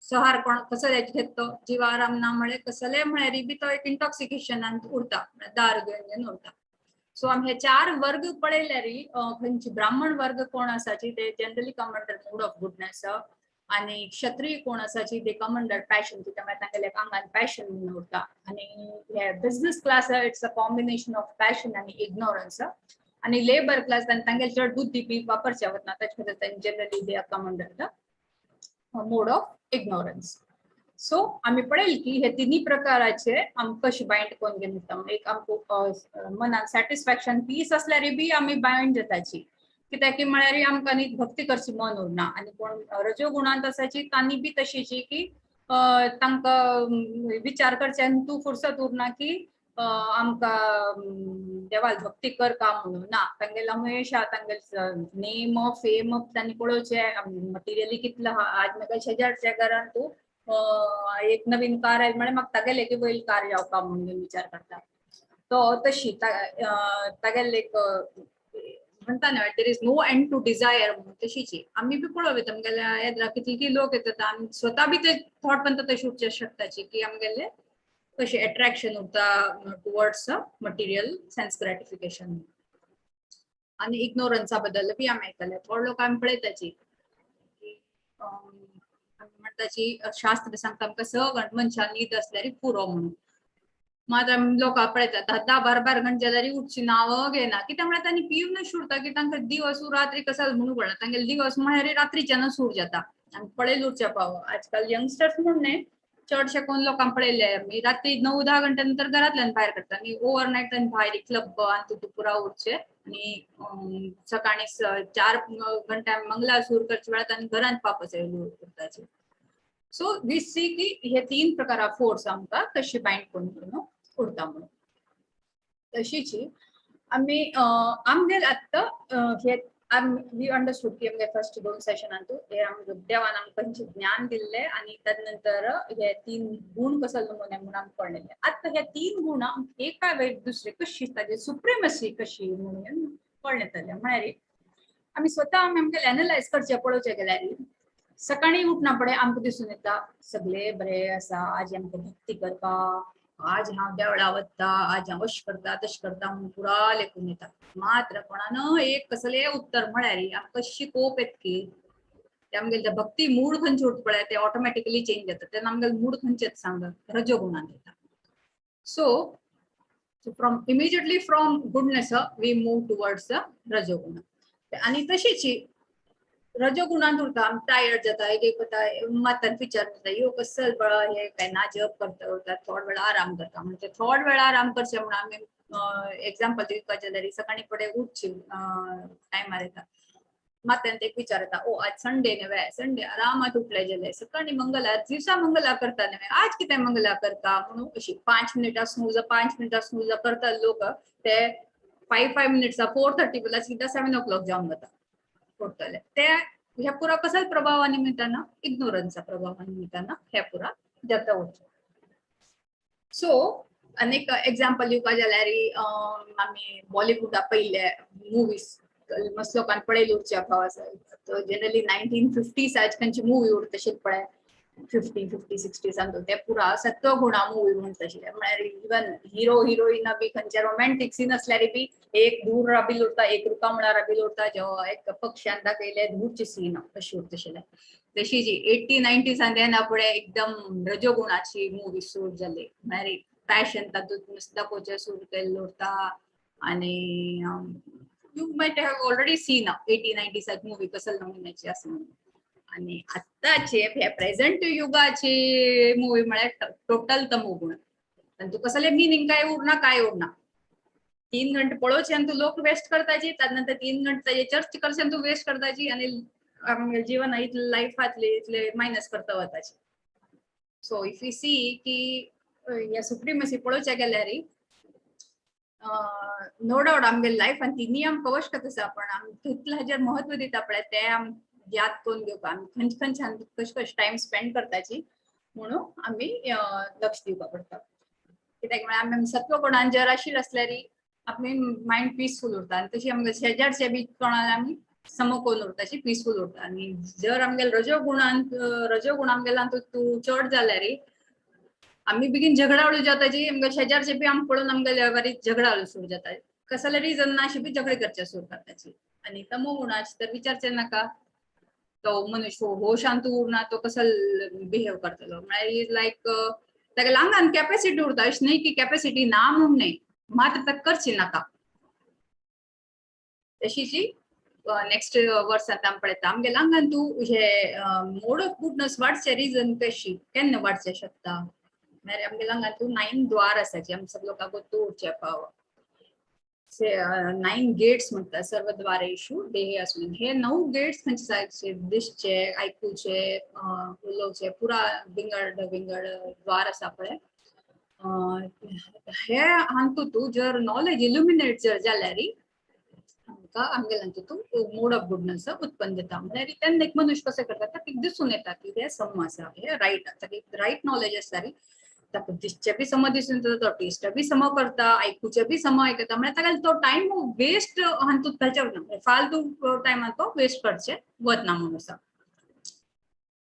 सहार कोण कसल्याचे घेतो जिवा आराम ना म्हळ्यार कसले म्हळ्यार बी तो एक इंटॉक्सिकेशनान उरता दारू घेवन उरता सो आमी हे 4 वर्ग पळयल्यार खंयची ब्राह्मण वर्ग कोण आसाची ते generally come under mood off goodness आणि क्षत्रिय कोण आसाची ते कम अंडर पॅशन त्यामुळे तांगेले आंगान पॅशन म्हणून उरता आणि हे business class it's a combination of passion आणि इग्नोरन्स आणि लेबर क्लास तांगेले चड बुद्धी बी वापरचे वतना ताचे खातीर तांचे generally they are come under the mode of ignorance so आम्ही पळयलें की हे तिन्ही प्रकाराचे आमकां कशी बायंड करून घेता एक आमकां मनान सॅटिस्फॅक्शन पीस असल्यार बी आमी बायंड जाताची कित्याक की म्हळ्यार आमकां न्ही भक्ती करची मन उरना आनी कोण रजो गुणांत आसाची तांणी बी तशीची की तांकां विचार करचे आनी तूं फुरसत उरना की आमकां देवाल भक्ती करता म्हणून ना तांगेलो हमेश तांगेलो नेम फेम तांणी पळोवचे मटिरियली कितलो आहा आज म्हाका शेजारच्या घरान तूं एक नवीन कार आहे म्हळ्यार म्हाका तागेले की बैल कार येवपा म्हणून विचार करता तो तशी तागेले एक म्हणता न्हय there is no end to desire म्हणून तशीची आमी बी पळोवं येता आमगेल्या येद्रा कितली लोक येतात आमी स्वता बी ते थॉट पण तशी उरचे शकताची की आमगेले कशें अट्रॅक्शन उरता टुवर्ड्स मटिरियल सेन्स ग्रॅटिफिकेशन आनी इग्नोरन्सा बद्दल बी आमी आयकले थोडे लोक आमी पळयताची म्हणटाची शास्त्र सांगता आमकां सगळ्यां मनशान न्हीद आसल्यार पुरो म्हणून मात लोकां पळयता 10-12 घंटे जाल्यार उठची नांव घेना कित्याक म्हळ्यार तांणी पिवनच उरता की तांकां दिवस रात्री कसो म्हणून कळना तांगेले दिवस म्हळ्यार रात्रीच्यान सूर जाता आनी पळयले उरचे पाव आजकाल यंगस्टर्स म्हणून न्ही चडशे कोण लोकांक पळयले आमी रात्री 9-10 घंटे नंतर घरांतल्यान भायर काडटा आनी ओव्हरनायट तांणी भायर क्लब आनी तितून पुरा उरचे आनी सकाळी 4 घंटे मंगलासूर करचे वेळार तांणी घरांत वापस उरताचे सो वी सी की हे 3 प्रकार फोर्स आमकां कशी बायंड करून उरता म्हणून तशीची आमी आमगेर आत्ता हे वी अंडरस्टूड की आमगे फर्स्ट 2 सेशनांतू हे आमगे देवान आमकां ज्ञान दिल्ले आनी त्यानंतर हे 3 गुण कसो नमुने म्हणून आमकां कळलेले आतां हे 3 गुण एका वेळ दुसरे कशी ताजे सुप्रिमसी कशी म्हणून कळलेतले म्हळ्यार आमी स्वता आमगे एनालायज करचे पळोवचे गेल्यार सकाळी उठना पडे आमकां दिसून येता सगळे बरे आसा आज आमकां भक्ती करपा आज हांव देवळा वता आज हांव अश करता तश करता म्हणून पुरा लेखून येता मात्र कोणान एक कसले उत्तर म्हळ्यार आमकां शिकोवप येत की ते आमगेले भक्ती मूड खंयचे उरता पळय ते ऑटोमॅटिकली चेंज जाता तेन्ना आमगेले मूड खंयचेच सांग रजोगुणान येता so from immediately from goodness we move towards रजोगुण आनी तशीची रजोगुणांत उरता आमी टायर्ड जाता एक मातान विचार जाता यो कसल बळा हे काय ना जप करता उरता थोड वेळ आराम करता म्हणजे थोड वेळ आराम करचे म्हणून आमी एग्जाम्पल दिवपाचे जाल्यार सकाळी फुडें उठची टायमार येता मात्यान एक विचार येता ओ आज संडे न्हय संडे आरामात उठले जाल्यार सकाळी मंगळार दिवसा मंगळार करता न्हय आज कितें मंगळार करता म्हणून अशी 5 मिनिटां स्नूज करता लोक ते 5 मिनिट्स 4:30 बोला सीधा 7 o'clock जावन जाता उठतले ते ह्या पुरा कसा प्रभावा निमित्तानं इग्नोरन्सचा प्रभावा निमित्तानं ह्या पुरा जाता उरता सो अनेक एक्झाम्पल दिवपा जाल्यार आमी बॉलिवूडा पयले मुवीज मस्त लोकांनी पळयले उरचे भाव आसा जनरली 1950s आज खंयची मुवी उरता पळय 50-60s ते पुरा सत्व गुणा मुवी म्हणून तशें म्हळ्यार इवन हिरो हिरोईन बी खंयचे रोमॅन्टिक सीन असल्यार बी एक दूर राबील उरता एक रुका म्हणल्यार राबील उरता जो एक पक्षान दाखयले दूरचे सीन तशी उरता तशी जी 80-90s तेन्ना फुडें एकदम रजोगुणाची मुवी सूट जाली म्हळ्यार पॅशन तातूंत दाखोवचे सूट केल्लो उरता आनी you might have already seen 80-90s movie कसले नमुन्याची आसा म्हणून आणि आत्ताचे हे प्रेझेंट युगाची मुवी म्हळ्यार टोटल तमोगुण तांचो कसले मिनिंग काय उरना 3 घंटे पळोवचे तू लोक वेस्ट करताची त्यानंतर 3 घंटे चर्च करचे तू वेस्ट करताची आणि आमगे जीवन इतले लाईफातले इतले मायनस करता वताची. सो इफ यू सी की या सुप्रीमसी पळोवचे गेल्यार नो डाउट आमगे लाईफ आणि ती नियम कवच करता पण आम तितले हाजेर महत्व दिता पळय ते आम याद करून घेवपा आमी खंयच्यान कश टाइम स्पेंड करताची म्हणून आमी लक्ष दिवपा पडटा. कित्याक म्हळ्यार आमी सत्व गुणान जर आशिल्ले असल्यार आपली माइंड पीसफुल उरता आणि तशी आमगे शेजारचे बी कोणाला आमी सम करून उरता अशी पीसफुल उरता. आणि जर आमगे रजोगुण आमगेल्यान तू चड जाल्यार आम्ही बेगीन झगडावळी जाताची आमगे शेजारचे बी आम पळोवन आमगे बरी झगडावळी सुरू जाता. कसले रिजन ना अशी बी झगडे करचे सुरू करताची. आणि तमो गुणाचे तर विचारचे नाका तो मनुष्य हो शांत उरना तो कसं बिहेव करतलो म्हळ्यार लायक ताका लांगान कॅपॅसिटी उरता अशें न्हय की कॅपॅसिटी ना म्हणून न्हय मात्र ताका करची नाका. तशीची नेक्स्ट वर्सांत आमी पळयता आमगे लांगान तूं हे मोड ऑफ गुडनस वाडचे रिजन कशी केन्ना वाडचे शकता म्हळ्यार आमगे लांगान तूं 9 द्वार आसाचे आमी सब लोकांक तोडचे पाव 9 गेट्स म्हणटा सर्व द्वारेषु देहे अस्मिन्. हे 9 गेट्स खंयचे जायचे दिसचे आयकुचे उलोवचे पुरा विंगड द्वार आसा पळय हे हांतू तूं जर नॉलेज इल्युमिनेट जर जाल्यार आमकां आमगेल्यान तूं मोड ऑफ गुडनस उत्पन्न जाता. म्हळ्यार तेन्ना एक मनुष्य कसो करता ताका दिसून येता की हे सम आसा हे रायट नॉलेज आसल्यार ताका दिसचे बी सम दिसून येता तो टेस्ट बी सम करता आयकुचे बी सम आयकता म्हळ्यार ताका तो टायम वेस्ट हांतूत घालचे फालतू टायमान तो वेस्ट करचे वतना म्हणून आसा.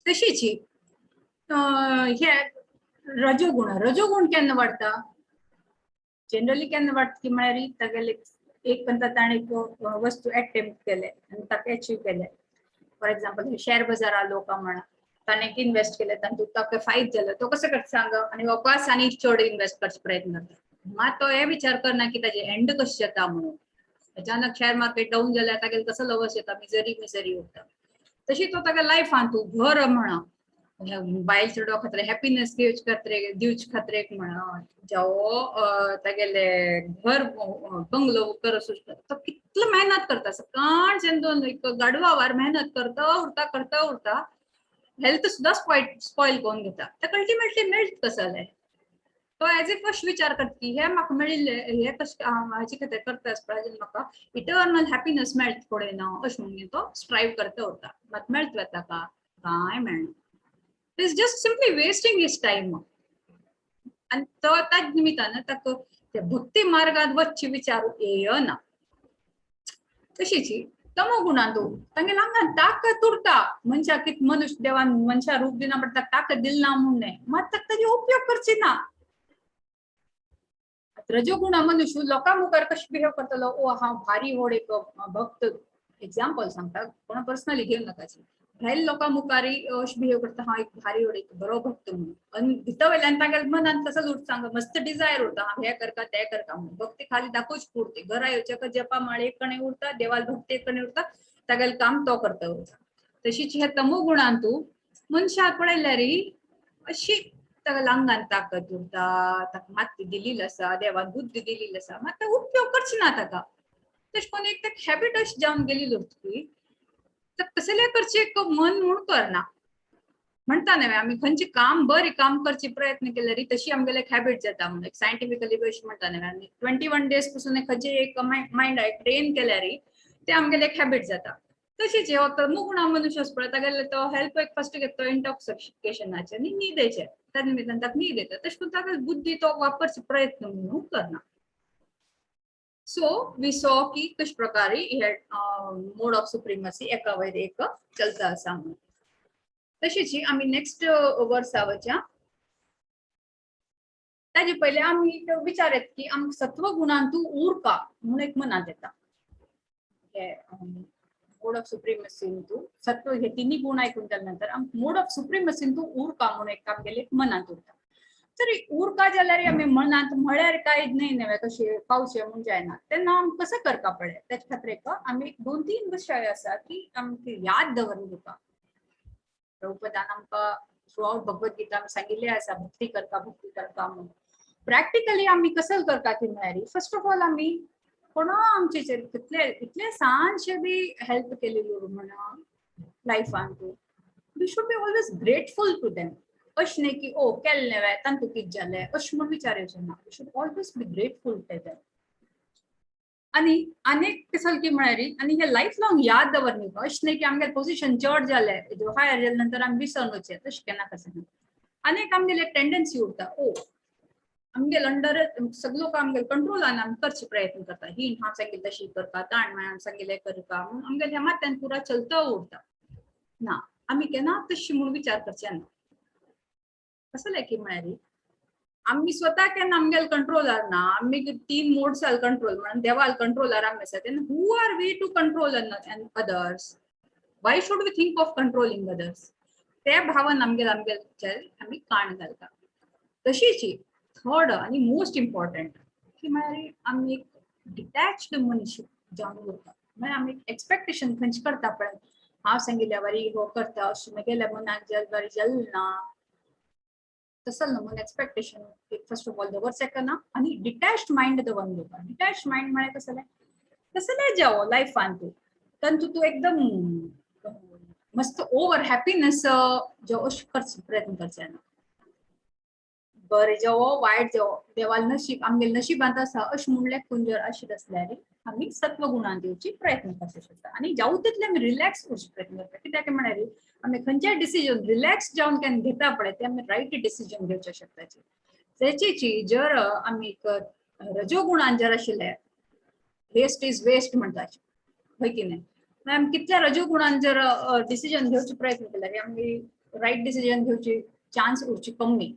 तशीच हे रजोगुण केन्ना वाडटा जनरली केन्ना वाडटा की म्हळ्यार तागेले एक म्हणटा ताणें एक वस्तू एटेम्प्ट केले आनी ताका अचीव केले. फॉर एक्झाम्पल शेअर बाजारा लोक म्हणा ताणें इन्वेस्ट केले तातूंत ताका फायदो जालो तो कसो करता सांग आनी वापस आनी चड इन्वेस्ट करचे प्रयत्न करता. मात तो हे विचार करना की ताजे एंड कशें जाता म्हणून. अचानक शेअर मार्केट डाऊन जाल्यार तागेले कसो लॉस येता मिजरी उरता. तशी तो ताका लायफान तूं घर म्हणा बायल चेडवा खातीर हॅपीनेस दिवचे खातीर म्हणा जावं तागेले घर बंगलो करस तो कितलो मेहनत करता सकाळच्यान दोन गाडवा वार मेहनत करता उरता हेल्थ सुद्धा स्पॉइल करून घेता. ताका अल्टिमेटली मेळटा कसो जाल्यार तो एज ए फर्स्ट विचार करता की हे म्हाका मेळिल्ले हे कशें हाचे खातीर करता आसपास म्हाका इटर्नल हॅपीनेस मेळटा फुडें ना अशें म्हणून तो स्ट्रायव करता उरता. मात मेळटा ताका कांय मेळना. It's just simply wasting his time. आणि तो त्याच निमित्तान ताका त्या भक्ती मार्गात वचची विचार येयना. तशीच तमो गुणांतू तांगे लांगान ताकद उरता मनशाक कित मनुष्य देवान मनशा रूप दिना बट ताकद दिलना म्हणून न्हय मात ताका ताजी उपयोग करची ना. रजोगुण मनुष्य लोकां मुखार कशें बिहेव करतलो ओ हांव भारी व्हड एक भक्त एक्झाम्पल सांगता कोणा पर्सनली घेवं नाकाची भायल लोकां मुखारी अशें बिहेव करता हांव एक भारी व्हड एक बरो भक्त म्हणून आनी भितर वयल्यान तांगे मनान तसोच उरता सांग मस्त डिजायर उरता हांव हे करता ते करता म्हणून भक्ती खाली दाखोवची पुरती घरा येवचे जपा माळ एक कणे उरता देवाल भक्ती एक कणे उरता तागेलें काम तो करता उरता. तशीच हे तमो गुणान तूं मनशाक पळयल्यार अशी ताका लांगान ताकद उरता ताका माती दिल्ली आसा देवान बुद्धी दिल्ली आसा मात ताका उपयोग करची ना ताका. तशें करून एक हॅबिट अशी जावन गेली उरता की कसले करचे मन म्हूण करना म्हणटा न्हय आमी खंयचे काम बरें काम करचे प्रयत्न केल्यार तशी आमगेले हॅबिट जाता म्हणून सायंटिफिकली अशें म्हणटा न्हय आनी 21 डेज पासून खंयचे एक मायंड ट्रेन केल्यार ते आमगेले हॅबिट जाता. तशीच हो तमोगुणा मनुष्य आसा पळय तागेले तो हेल्प एक फर्स्ट घेता इंटॉक्सिकेशनाचे आनी न्हिदेचे त्या निमित्तान ताका न्हीद येता तशें करून ताका बुद्धी तो वापरचे प्रयत्न म्हणून करना. सो वी सॉ की कशा प्रकारे हे मोड ऑफ सुप्रिमसी एका वयर एक चलता आसा म्हणून. तशीच आमी नेक्स्ट वर्सा वच्या ताजे पयले आमी विचारत की आमकां सत्व गुणान तूं उरका म्हणून एक मनांत येता. हे मोड ऑफ सुप्रिमसीन तूं सत्व हे तिनी गुण आयकून जाल्या नंतर मोड ऑफ सुप्रिमसीन तूं उरका म्हणून एक आमगेले मनांत उरता. तरी उरका जाल्यार आमी मनांत म्हळ्यार कांय न्हय नवे कशें पावचें म्हूण जायना तेन्ना आमकां कसं करपा पडलें तेचे खातीर एक आमी 2-3 विशय आसा की आमकां याद दवरून दिवपा. प्रभुपदान आमकां थ्रू आउट भगवत गीता सांगिल्लें आसा भक्ती करता म्हणून प्रॅक्टिकली आम्ही कसं करता की म्हळ्यार फर्स्ट ऑफ ऑल आम्ही कोण आमचे इतले इतले सांजशे बी हेल्प केलेली म्हणा लायफान तू we should be always grateful to them. अशें न्ही की ओ केल्लें वे तांतू कितें जालें अशें म्हूण विचारचें ना. We should always be grateful to them. आणि अनेक कसं की म्हळ्यार आणि हे लायफ लॉंग याद दवरणी अशें न्ही की आमगे पोझिशन चड जालें हायर जाले नंतर आमी विसरून वचचे तशें केन्ना कशें ना. अनेक आमगेले टेंडन्सी उरता ओ आमगे अंडर सगळो काम आमगे कंट्रोलान आमी करचे प्रयत्न करता. ही हांव सांगिल्लें तशी करता ताण हांव सांगिल्लें करता म्हूण आमगे ह्या मात्यान पुरा चलता उरता ना. आमी केन्ना तशी म्हूण विचार करचे ना. कसं की म्हळ्यार आम्ही स्वतः केन्ना आमगेल कंट्रोलार ना. आमी 3 मोड्स आल कंट्रोल म्हणून देवाल कंट्रोलार आमी आसा तेन्ना who are we to control others. Why should we think of controlling others. त्या भावान आमगेल आमी काण घालता. तशीच थर्ड आणि मोस्ट इम्पॉर्टंट की म्हळ्यार आमी एक डिटॅच्ड मनीस जावन उरता. म्हळ्यार आमी एक्सपेक्टेशन खंयचे करता पळय हांव सांगिल्ल्या वरी हो करता अशें म्हगेल्या मनाक बरें जालें ना तसं म्हणून एक्सपेक्टेशन फर्स्ट ऑफ ऑल दवरचें ना. आणि डिटॅच्ड माइंड दवरून घेवपा. डिटॅच्ड माइंड म्हळ्यार कसलें जावो लायफान तू एकदम मस्त ओवर हॅपीनेस जो अशें करचो प्रयत्न करचे ना. बरें जावो वायट जावो देवाल नशीब आमगे नशिबांत आसा अशें म्हणलें पूण जर अशें आसल्यार आमी सत्व गुणां दिवची प्रयत्न करचे शकता. आनी जावं तितले आमी रिलॅक्स करचे प्रयत्न करता. कित्याक म्हळ्यार आमी खंयचेय डिसिजन रिलॅक्स जावन केन्ना घेता पळय ते आमी रायट डिसिजन घेवचे शकताचे. तेचीची जर आमी रजोगुणान जर आशिल्ले वेस्ट इज वेस्ट म्हणटाचे हय की न्ही. आमी कितल्या रजोगुणान जर डिसिजन घेवचे प्रयत्न केल्यार आमी रायट डिसिजन घेवची चान्स उरची कमी.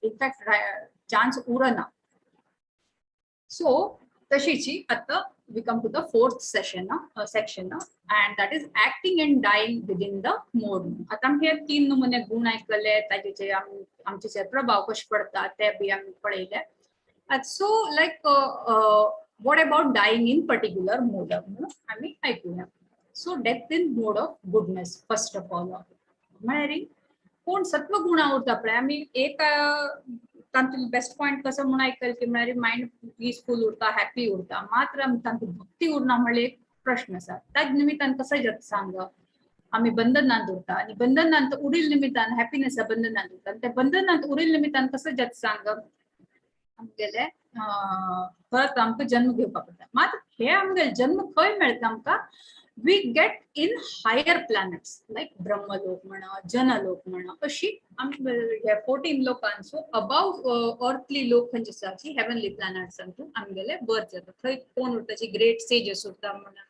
इनफॅक्ट चान्स उरना. सो तशीची आता we come to the fourth section and that is acting and dying within the mode. आता आमी हे 3 नमुने गुण आयकले ताजेचे आमचे प्रभाव कशे पडतात ते बी आमी पळयले. So like what about dying in particular mode आमी आयकुया. So death in mode of goodness first of all म्हळ्यार कोण सत्व गुणां उरता पळय आमी एक तांतून बेस्ट पॉइंट कसो म्हणून आयकल की म्हळ्यार मायंड पीसफुल उरता हॅपी उरता. मात्र तांतून भक्ती उरना म्हणल्यार एक प्रश्न आसा. ताज निमित्तान कसो जत सांग आमी बंधनांत उरता आणि बंधनांत उरील निमित्तान हॅपीनेस बंधनांत उरता. त्या बंधनांत उरील निमित्तान कसो जत सांग आमगेले परत आमकां जन्म घेवपाक पडटा. मात्र हे आमगेले जन्म खंय मेळटा आमकां we get in higher planets like ब्रह्मलोक म्हणा जनलोक म्हणा अशी आमचे 14 लोकांचो अबाव अर्थली लोक खंयचे आसा हेवनली प्लॅनेट्सांतून आमगेले बर्थ जाता. थंय कोण उरता ग्रेट सेजेस उरता म्हणा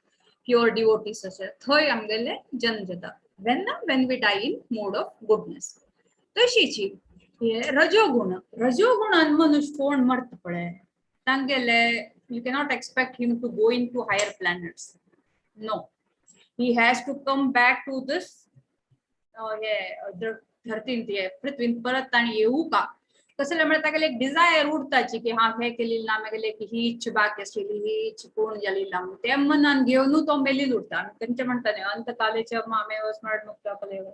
प्युअर डिवोटीज आसा थंय आमगेले जन्म जाता. when we die in mode of goodness. तशीची रजोगुणान मनुष्य कोण मरता पळय तांगेले you cannot expect him to go into higher planets. No, he has to come back to this धरतीन पृथ्वीन परत आणि येऊ का कसं म्हळ्यार तागेले एक डिझायर उरताची की हांव हे केलेली ना मागेले की ही इच्छा बाकी आसलेली ही इच्छा पूर्ण जाली ना ते मनान घेवन तो मेलील उरता. तेंचे म्हणटा न्ही अंतकालेच्या मामेव स्मरण मुक्ता कलेव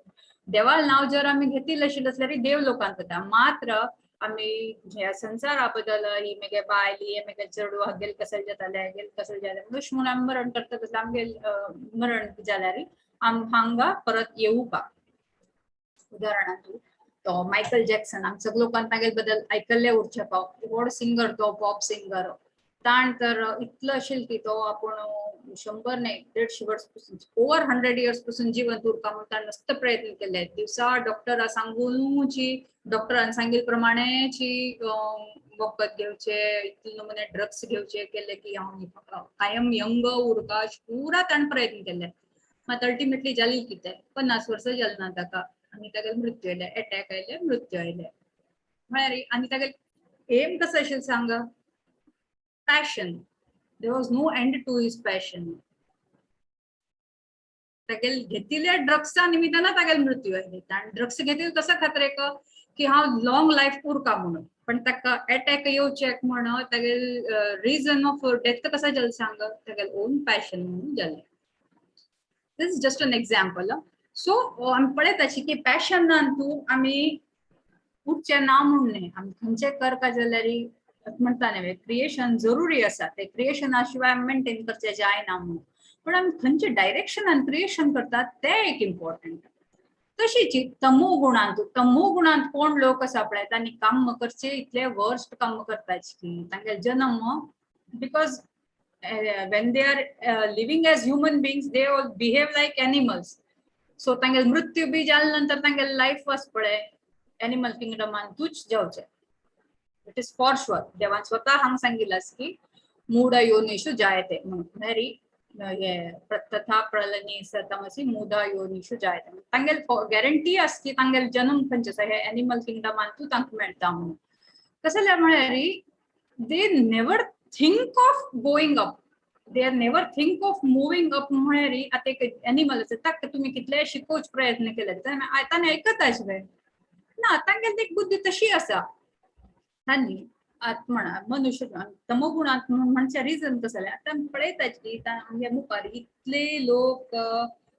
देवाल नांव जर आमी घेतिल्लें आशिल्लें जाल्यार देव लोकांत जाता. मात्र आमी ह्या संवसारा बद्दल ही मेगे बायली हे मेगे चेडूं हागेल कसले जाताले हागेल कसले जाले मनुष्य म्हणून आमी मरण करता तसलें आमगेल मरण जाल्यार आम हांगा परत येऊ का. उदाहरणार्थ तो मायकल जॅक्सन आमी सगळो लोकांक तागेले बद्दल आयकल्ले उरचे पाव व्हड सिंगर तो पॉप सिंगर ताण तर इतलो आशिल्लो की तो आपूण 100 न्ही 150 वर्स पासून ओवर 100 इयर्स पासून जिवंत उरता म्हणून ताणें मस्त प्रयत्न केले. दिवसा डॉक्टरा सांगूनची डॉक्टरान सांगिल्ले प्रमाणेची वखद घेवचे इतले नमुने ड्रग्स घेवचे केले की हांव कायम यंग उरता पुरा ताणें प्रयत्न केले. मात अल्टिमेटली जाली कितें 50 वर्सां जाली ना ताका आनी तागेले मृत्यू आयले अटॅक आयले मृत्यू आयले. म्हळ्यार आनी तागेले एम कसो आशिल्लो सांग passion. there was no end to his passion. तागेले घेतिल्ल्या ड्रग्सा निमित्तान तागेले मृत्यू आयले. ताणें ड्रग्स घेतिल्ले कसो खात्रेक की हांव लॉंग लायफ उरका म्हणून पण ताका अटॅक येवचे म्हणून तागेले रिजन ऑफ डेथ कसो जालो सांग तागेले ओन पॅशन म्हणून जालें. This is just an example. So आमी पळयताची की पॅशनान तूं आमी उठचे ना म्हणणे आमी खंयचे करता जाल्यार म्हणटा न्हय क्रिएशन जरुरी आसा ते क्रिएशना शिवाय मेंटेन करचे जायना म्हणून पण आमी खंयचे डायरेक्शनान क्रिएशन करतात ते एक इम्पॉर्टंट तशीच तमो गुणांत कोण लोक आसा पळय तांणी काम करचे इतले वर्स्ट काम करताच की तांगे जन्म because when they are living as human beings they all behave like animals so तांगे मृत्यू बी जाल्या नंतर तांगे लाईफ वास पळय एनिमल किंगडमान तूच जेवचे इट इज फॉर शुअर देवान स्वतः हांग सांगिल्लें की मूढ योनिषु जायते म्हणून मेरी तथा प्रलनी सतमसी मूढ योनिषु जायते तांगे गॅरंटी आस की तांगे जन्म खंयचे आसा हे एनिमल किंगडमान तू तांकां मेळटा म्हणून कसं जाल्यार म्हळ्यार they never think of going up they never think of moving up म्हळ्यार आता एक एनिमल आसा ताका तुम्ही कितले शिकोवचे प्रयत्न केले ताणें आयकताच वे ना तांगेली एक बुद्धी तशी आसा तांणी म्हणा मनुष्य तमोगुणांत म्हणचे रिजन कसं जालें आतां पळयतात की आमगे मुखार इतले लोक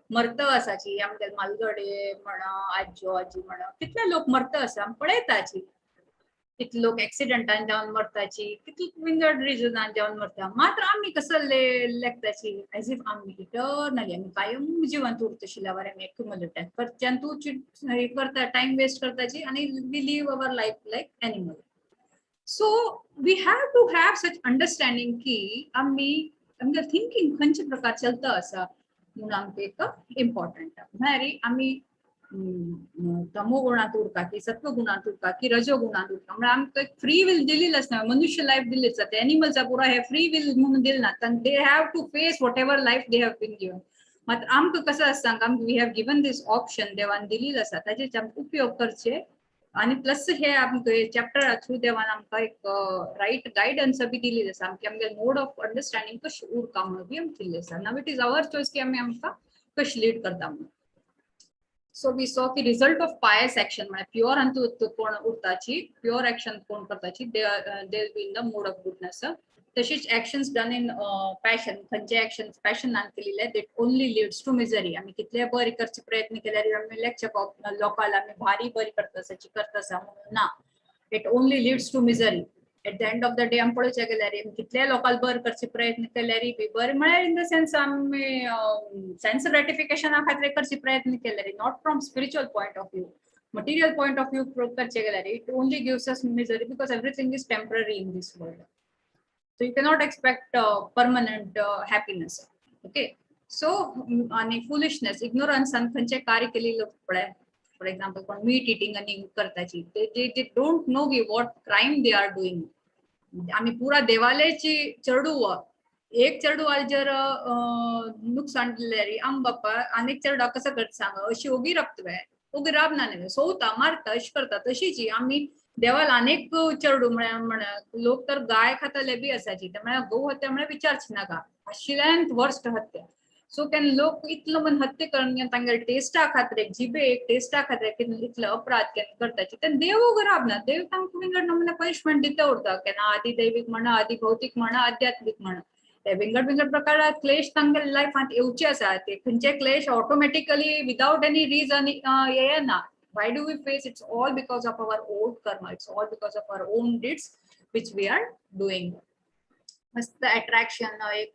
मर्त आसाची आमगे मालगडे म्हणा आज्यो आजी म्हणा कितले लोक मर्त आसा पळयताची कितले लोक एक्सिडेंटान जावन मरताची कितले विंगड रिजनान जावन मरता मात्र आमी कसं लेखताची एज इफ आमी इटर्नली आमी कायम जिवंत उरतशिल्ल्या वर आमी एक्युमुलेट करच्यान तूं करता टाइम वेस्ट करताची आनी we live our life like animal so we have to have such understanding की आमगे थिंकिंग खंयचे प्रकार चलता आसा म्हणून आमकां एक इम्पॉर्टंट म्हळ्यार आमी तमो गुणांत उरता की सत्व गुणांत उरता की रजो गुणांत उरता म्हणजे आमकां फ्री विल दिलेली आसता मनुष्य लायफ दिल्ली आसता ते एनिमल्सा पुरो हे फ्री विल म्हणून दिले ना they have to face whatever life they have been given मात्र आमकां कसं आसता आमकां we have given this option देवान दिलेली आसा ताचेर आमकां उपयोग करचे आणि प्लस हे आमकां चॅप्टरा थ्रू देवान आमकां एक रायट गायडन्स बी दिलेली आसा आमगे मोड ऑफ अंडरस्टँडिंग कशें उरता म्हणून बी आमकां दिल्लें आसा now it is our choice की आमी आमकां कशें लीड करता म्हणून So we saw the result of pious action, pure and कोण उरताची pure action कोण करताची they will be in the mode of goodness. तशीच actions done in passion, खंयचे actions passion नान केलेले that only leads to misery. आमी कितले बरी करचे प्रयत्न केल्यार आमी लेक्चर लोकांना आमी भारी बरी करता म्हणून ना it only leads to misery. At the end of the day आमी पळोवचे गेल्यार कितले लोकांना बरे करचे प्रयत्न केल्यार बी बरे म्हळ्यार इन द सेन्स आमी सेन्स ग्रेटिफिकेशना खातीर करचे प्रयत्न केल्यार not from spiritual point of view material point of view करचे गेल्यार it only gives us misery because everything is temporary in this world so you cannot expect permanent happiness okay so आणि foolishness इग्नोरन्सान खंयचे कार्य केलेले पळय for example कोण meet eating आणि करताची ते डोंट नो की what crime they are doing आमी पुरा देवालयाची चेडू एक चेडूवाल जर नुकसान दिल्यार आम बाप्पा आनीक चेडूआ कसं करता सांग अशी ओगी राबतवे ओगी राबना न्हय सोवता मारता अशी करता तशीची आमी देवाल अनेक चेडू म्हळ्यार लोक तर गाय खाताले बी आसाची ते म्हळ्यार गो हत्या म्हळ्यार विचारची नाका आशिल्ल्यान वर्स्ट हत्या सो केन लोक इतलो मन हत्या करून तांगे टेस्टा खातीर एक जिबे एक टेस्टा खातीर इतले अपराध केन्ना करताचे ते देव गराब ना देव तांकां विंगड नमुने पनिशमेंट दिता उरता केन्ना आदी दैवीक म्हणा आदी भौतीक म्हणा आध्यात्मिक म्हणा ते विंगड विंगड प्रकार क्लेश तांगे लायफांत येवचे आसा ते खंयचे क्लेश ऑटोमॅटिकली विदाउट एनी रिजन येना why do we face it's all because of our old karma it's all because of our own deeds which we are doing मस्त अट्रॅक्शन एक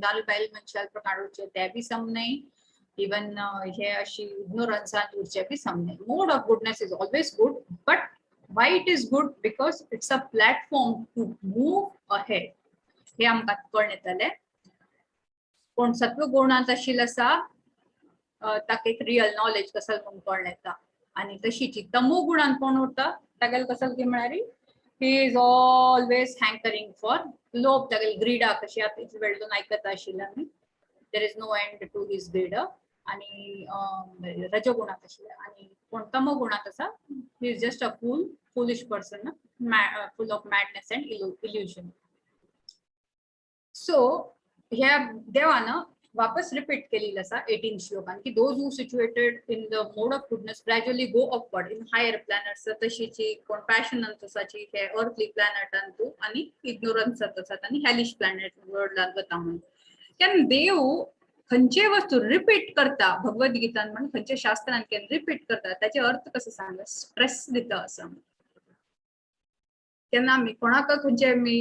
दालबाईल मनशाल प्रकारचे ते बी समने इवन हे अशी इग्नोरन्सान उरचे बी समने mode of goodness is always good but why it is good because it's a platform to move ahead हे आमकां कळून येतले कोण सत्व गुणांत आशिल्लो आसा ताका एक रियल नॉलेज कसं म्हणून कळून येता आणि तशीच तमो गुणांत कोण उरता तागेले कसं की म्हळ्यार he is always hankering for लोभ तागेली ग्रीडा कशी आता इतले वेळून आयकता आशिल्लें आमी there is no end to his greed आणि रजोगुणांत आशिल्लें आणि कोण तमो गुणांत आसा he is just a foolish person full of madness and illusion so ह्या देवान वापस रिपीट केलेलं आसा 18 श्लोकान की those who situated in the mode of goodness gradually go upward in higher planets तशीची कोण पॅशनंत आसाची हे अर्थली प्लॅनेटांतू आणि इग्नोरन्सांत आसात आणि हॅलिश प्लॅनेट वर्ल्डांत वता म्हणून केन्ना देव खंयचे वस्तू रिपीट करता भगवद्गीतान म्हण खंयचे शास्त्रान केन रिपीट करता त्याचे अर्थ कसं सांगा स्ट्रेस दिता असं केन्ना आमी कोणाक खंयचे आमी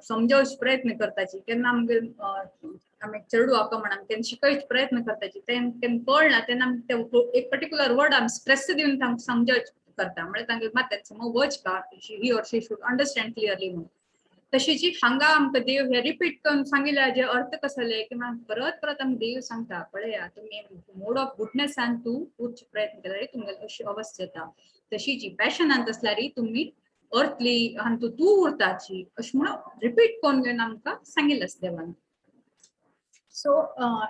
समजावच प्रयत्न करताची केन्ना आमी चेडू आका म्हण आमी केन्ना शिकयच प्रयत्न करताची केन्ना कळना तेन्ना आमी एक पर्टिक्युलर वर्ड आमी स्ट्रेस दिवन तांकां समजावच करता म्हणजे तांकां मात तेंचो मग वच का he or she should understand clearly म्हणून तशीची हांगा आमकां देव हे रिपीट करून सांगिल्ले हाजे अर्थ कसले की परत परत आमकां देव सांगता पळया तुम्ही मोड ऑफ गुडनेसान तूं उरचे प्रयत्न केल्यार तुमगेली अशी अवस्था येता तशी जी पॅशनांत असल्यार तुम्ही अर्थली हांतू तूं उरताची अशें म्हणून रिपीट करून घेवन आमकां सांगिल्लें आसा देवान सो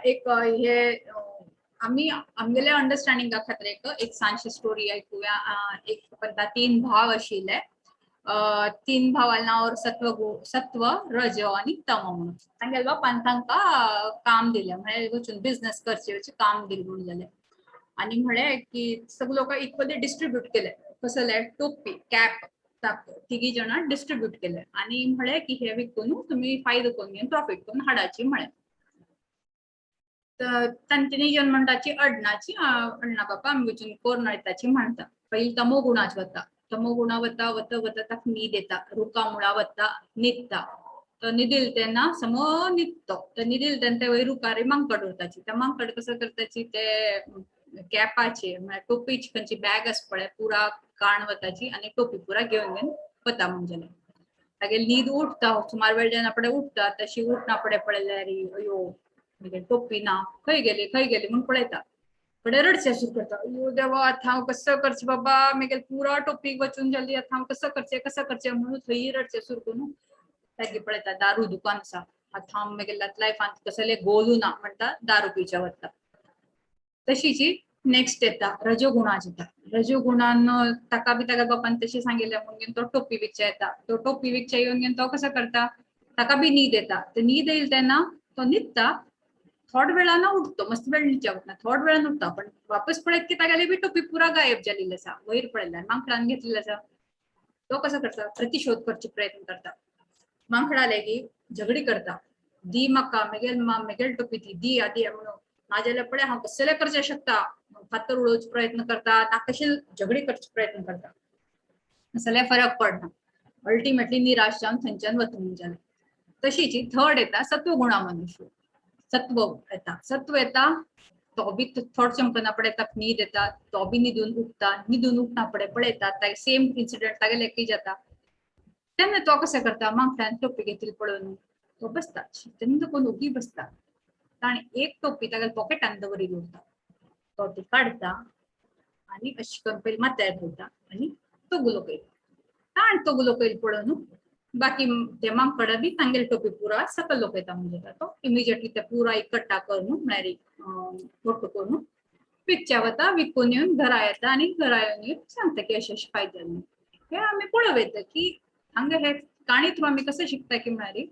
एक हे आमी आमगेले अंडरस्टँडिंगा खातीर एक सांची स्टोरी आयकुया एक म्हणटा 3 भाव आशिल्ले 3 भावांना नांव सत्व रज आणि तम म्हणून तांगेले बापान तांकां काम दिलें म्हळ्यार वचून बिझनेस करचे काम दिलें म्हणून जालें आनी म्हळें की सगळे लोक इक्वली डिस्ट्रीब्यूट केले कसले टोपी कॅप तिगी जाणां डिस्ट्रीब्यूट केले आनी म्हळें की हे विकून तुम्ही फायदो करून घेवन प्रॉफिट करून हाडाची म्हळें तांणी जन म्हणटाची अडणाची अण्णा बापा आमी वचून कोरनळताची म्हणटा पयलीं तमो गुणाच वता तमो गुणा वता वता वता ताका न्हीद येता रुका मुळा वता न्हिदता तो न्हिदिल तेन्ना समो न्हिदतो तो न्हिदिल तेन्ना ते वयर रुकारी मांकड उरताची त्या मांकड कसो करताची ते कॅपाची म्हळ्यार टोपीची खंयची बॅग आसा पळय पुरा काण वताची आनी टोपी पुरा घेवन घेवन वता म्हणजे तागे न्हीद उठता सुमार वेळ जेन्ना पडे उठता तशी उठना पडे पळयल्यार अयो टोपी ना खंय गेली म्हणून पळयता फुडें रडचे सुरू करता अयो देवा आतां हांव कसो करचें बाबा म्हगे पुरो टोपीक वचून जाली आतां हांव कसो करचें म्हणून थंय रडचें सुरू करून तागे पळयता दारू दुकान आसा आतां हांव म्हगे लायफांत कसले गोलू ना म्हणटा दारू पिवचे वता तशीची नेक्स्ट येता रजोगुणाच येता रजोगुणान ताका बी ताका बापान तशें सांगिल्लें म्हणून तो टोपी विकचे येता तो टोपी विकचे येवन घेवन तो कसो करता ताका बी न्हीद येता ते न्हीद येयली तेन्ना तो न्हिदता थोड्या वेळान उठतो मस्त वेळ न्हिदचे वतना थोड्या वेळान उठता पण वापस पळयत की तागेली बी टोपी पुरा गायब जाल्ली आसा वयर पळयल्यार मांकडान घेतलेली आसा तो कसो करता प्रतिशोध करचे प्रयत्न करता मांकडा लेगी झगडी करता दी म्हाका मेगेल टोपी दी आदी म्हणून नाजाल्यार पळय हांव कसले करचे शकता फातर उडोवचे प्रयत्न करता नाकशे झगडी करचे प्रयत्न करता जाल्यार फरक पडना अल्टिमेटली निराश जावन थंयच्यान वतून जालें तशीची थर्ड येता सत्वगुणा मनुष्य सत्व येता तो बी थोडे चमकना पडे ताका न्हीद येता तो बी न्हिदून उठना पडे पळयता सेम इन्सिडेंट तागेले एकूय जाता तेन्ना तो कसो करता मांकडान टोपी घेतली पळोवन तो बसता तेन्ना कोण उगी बसता ताणें एक टोपी तागेल्या पॉकेटान दवरिल्ली उरता तो ती काडटा आनी अशी करून पयलीं माथ्यार दवरता आनी तोगुलो पयता ताण तोगुलो पयलीं पळोवन बाकी ते मांकडा बी तांगेली टोपी पुरा सकयल लोकयता म्हणजे तो इमिजिएटली ते पुरा इकट्ठा करून म्हळ्यार फोटो करून विकच्या वता विकून येवन घरा येता आनी घरा येवन सांगता की अशें अशें फायदो जालें हे आमी पळोव येता की हांगा हे काणी थ्रू आमी कसं शिकता की म्हळ्यार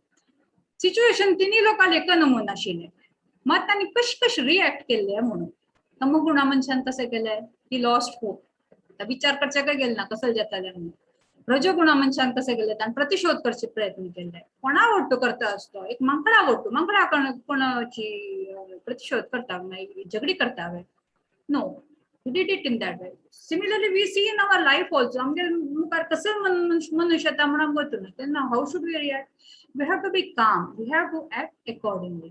सिच्युएशन तिनी लोकांक एक नमून आशिल्लें मात तांणी कशें रिएक्ट केल्ले म्हणून तमोगुणा मनशान कशें केलें की लॉस्ट होप विचार करचे काय गेले ना कसं जातालें म्हणून रजोगुणा मनशान कशें केलें ताणें प्रतिशोध करचे प्रयत्न केले कोणा आवडतो करता असतो एक मांकडा आवडतो मांकडा कोणाची प्रतिशोध करता झगडी करता हांवें no we did it in that way similarly we see in our life also आमगे मुखार कसं मनुष्य येता म्हणून आमकां वचना तेन्ना how should we react we have to be calm we have to act accordingly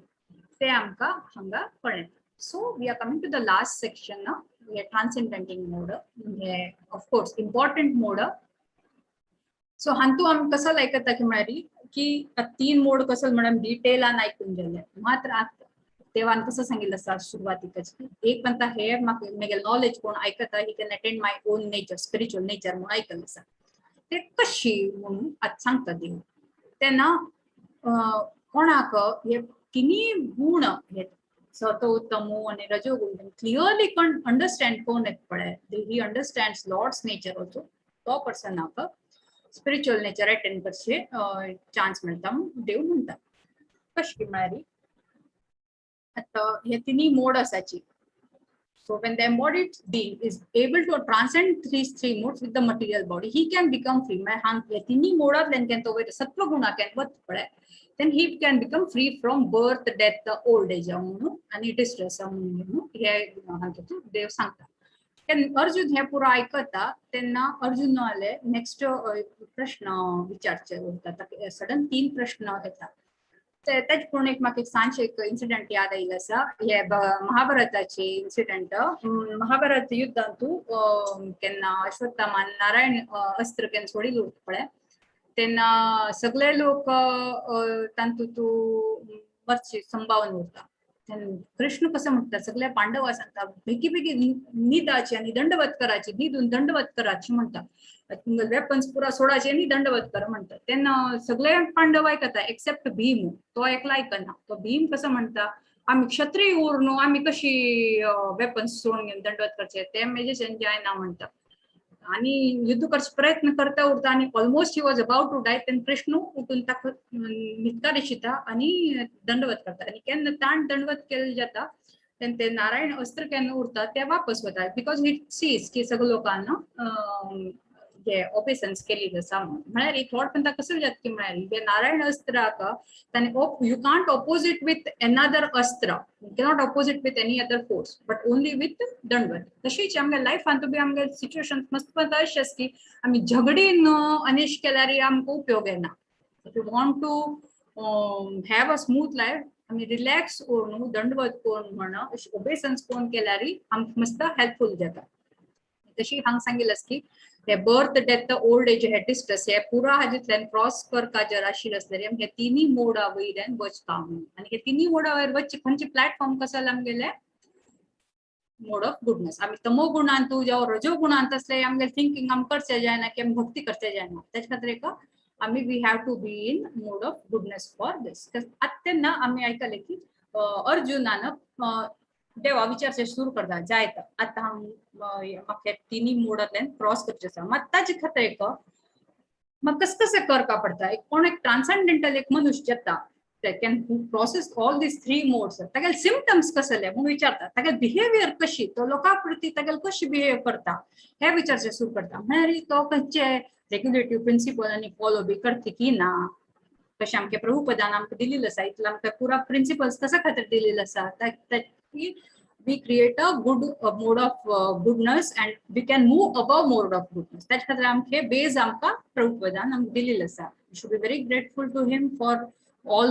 ते आमकां हांगा कळटा so we are coming to the last section ना वी आर ट्रान्सेंडेंटिंग मोड म्हणजे ऑफकोर्स इम्पॉर्टंट मोड सो हांतू आमी कसो आयकता की म्हळ्यार की 3 मोड कसो म्हणून डिटेलान आयकून गेले मात्र देवान कसं सांगिल्लें आसा सुरवातीकच एक म्हणटा हे म्हाका म्हगेलें नॉलेज कोण आयकता he can attend my on nature spiritual nature म्हणून आयकल्लें आसा ते कशी म्हणून आतां सांगता देव तेन्ना कोणाक हे तिनी गुण हे सतो तमो आनी रजोगुण क्लियरली अंडरस्टँड कोण येत पळय ही अंडरस्टँड्स लॉर्ड्स नेचर ऑल्सो तो पर्सनाक स्पिरिच्युअल नेचर अटेंड करचे चान्स मेळटा देव म्हणटा कशी म्हळ्यार आता हे तिनी मोड आसाची So when the embodied being is able to transcend these three modes with the material body, he can become free. तिन्ही मोडांतल्यान केन्ना तो वयर सत्वगुणा केन्ना वत पळय, then he can become free from birth, death, old age म्हणून आनी distress म्हणून हे हांगा देव सांगता. अर्जुन हे पुरो आयकता तेन्ना अर्जुनाले नेक्स्ट प्रश्न विचारचे उरता. सडन 3 प्रश्न येता. तेच पूण एक म्हाका सांजचे एक इन्सिडेंट याद आयिल्लो आसा. हे महाभारताचे इन्सिडेंट. महाभारत युद्धांत केन्ना अश्वत्थामान नारायण अस्त्र केन्ना सोडिल्लो पळय, तेन्ना सगळे लोक तातूंत वचचे संभावना उरता. कृष्ण कसं म्हणता, सगळ्या पांडवा सांगता बेगी बेगी न्हिदाची आनी दंडवत कराची, न्हिदून दंडवत कराची म्हणटा. वेपन्स पुरा सोडाचे आनी दंडवत कर म्हणटा. तेन्ना सगळे पांडव आयकता एक्सेप्ट भीम. तो एकला आयकना. तो भीम कसं म्हणटा, आमी क्षत्रिय उर न्हू, आमी कशी वेपन्स सोडून घेवन दंडवत करचे, ते मेजेशन जायना म्हणटा. आणि युद्ध करचे प्रयत्न करता उरता आणि almost he was about to die. तेन्ना कृष्ण उठून ताका न्हिदता दिसता आणि दंडवत करता. आणि केन्ना ताण दंडवत केले जाता तेन्ना ते नारायण अस्त्र केन्ना उरता ते वापस वता, बिकॉज इट सीज की सगळ्या लोकांना जे ओबेसन्स केली आसा. म्हळ्यार ही थॉट पण कसं जाता की म्हळ्यार हे नारायण अस्त्राक ताणे you can't oppose it with another अस्त्र, you cannot oppose it with any other force but only with दंडवत. तशीच आमच्या लायफान बी आमगे सिच्युएशन मस्त अशें आसा की आमी झगडीन अनिश केल्यार आमकां उपयोग येना. If you want to have a smooth life, आमी रिलॅक्स करून दंडवत करून म्हणा ओबेसन्स करून केल्यार आमकां मस्त हेल्पफूल जाता. तशी हांगा सांगिल्लें की हे बर्थ, डेथ, ओल्ड एज, हे डिस्ट्रेस हे पुरा हाजेंतल्यान क्रॉस करता जर आशिल्लें जाल्यार हे तिनी मोडा वयल्यान वचता म्हणून. आनी हे तिनी मोडा वयर वचचे खंयचे प्लॅटफॉर्म कसो आमगेले मोड ऑफ गुडनेस. आमी तमो गुणांत जावं रजो गुणांत असले आमगे थिंकिंग आम करचे जायना की आमी भक्ती करचे जायना. तेच्या खातीर एक आमी we have to be in mode of goodness for this. आतां तेन्ना आमी आयकले की अर्जुनान देवा विचारचे सुरू करता जायत आता म्हाका तिनी मोडांतल्यान क्रॉस करचे आसा. मात ताचे खातीर एक म्हाका कशें करपा पडटा. एक कोण एक ट्रान्सेंडेंटल एक मनुष्य येता ते can process all these 3 modes. तागेले सिम्पटम्स कसले म्हणून विचारता, तागेले बिहेवियर कशी, तो लोकां प्रती तागेले कशी बिहेव करता हे विचारचे सुरू करता. म्हळ्यार तो खंयचे रेग्युलेटिव्ह प्रिंसिपल आनी फॉलो बी करता की ना, कशें आमगे प्रभुपदान आमकां दिलेलो आसा, इतलो आमकां पुरा प्रिंसिपल्स कशा खातीर दिलेलो आसा. We create a good mode of goodness and we can move above mode of goodness. त्याच खातीर आमचे बेज आमकां प्रभुपदान आमकां दिलेलो आसा. We should be very grateful to him for all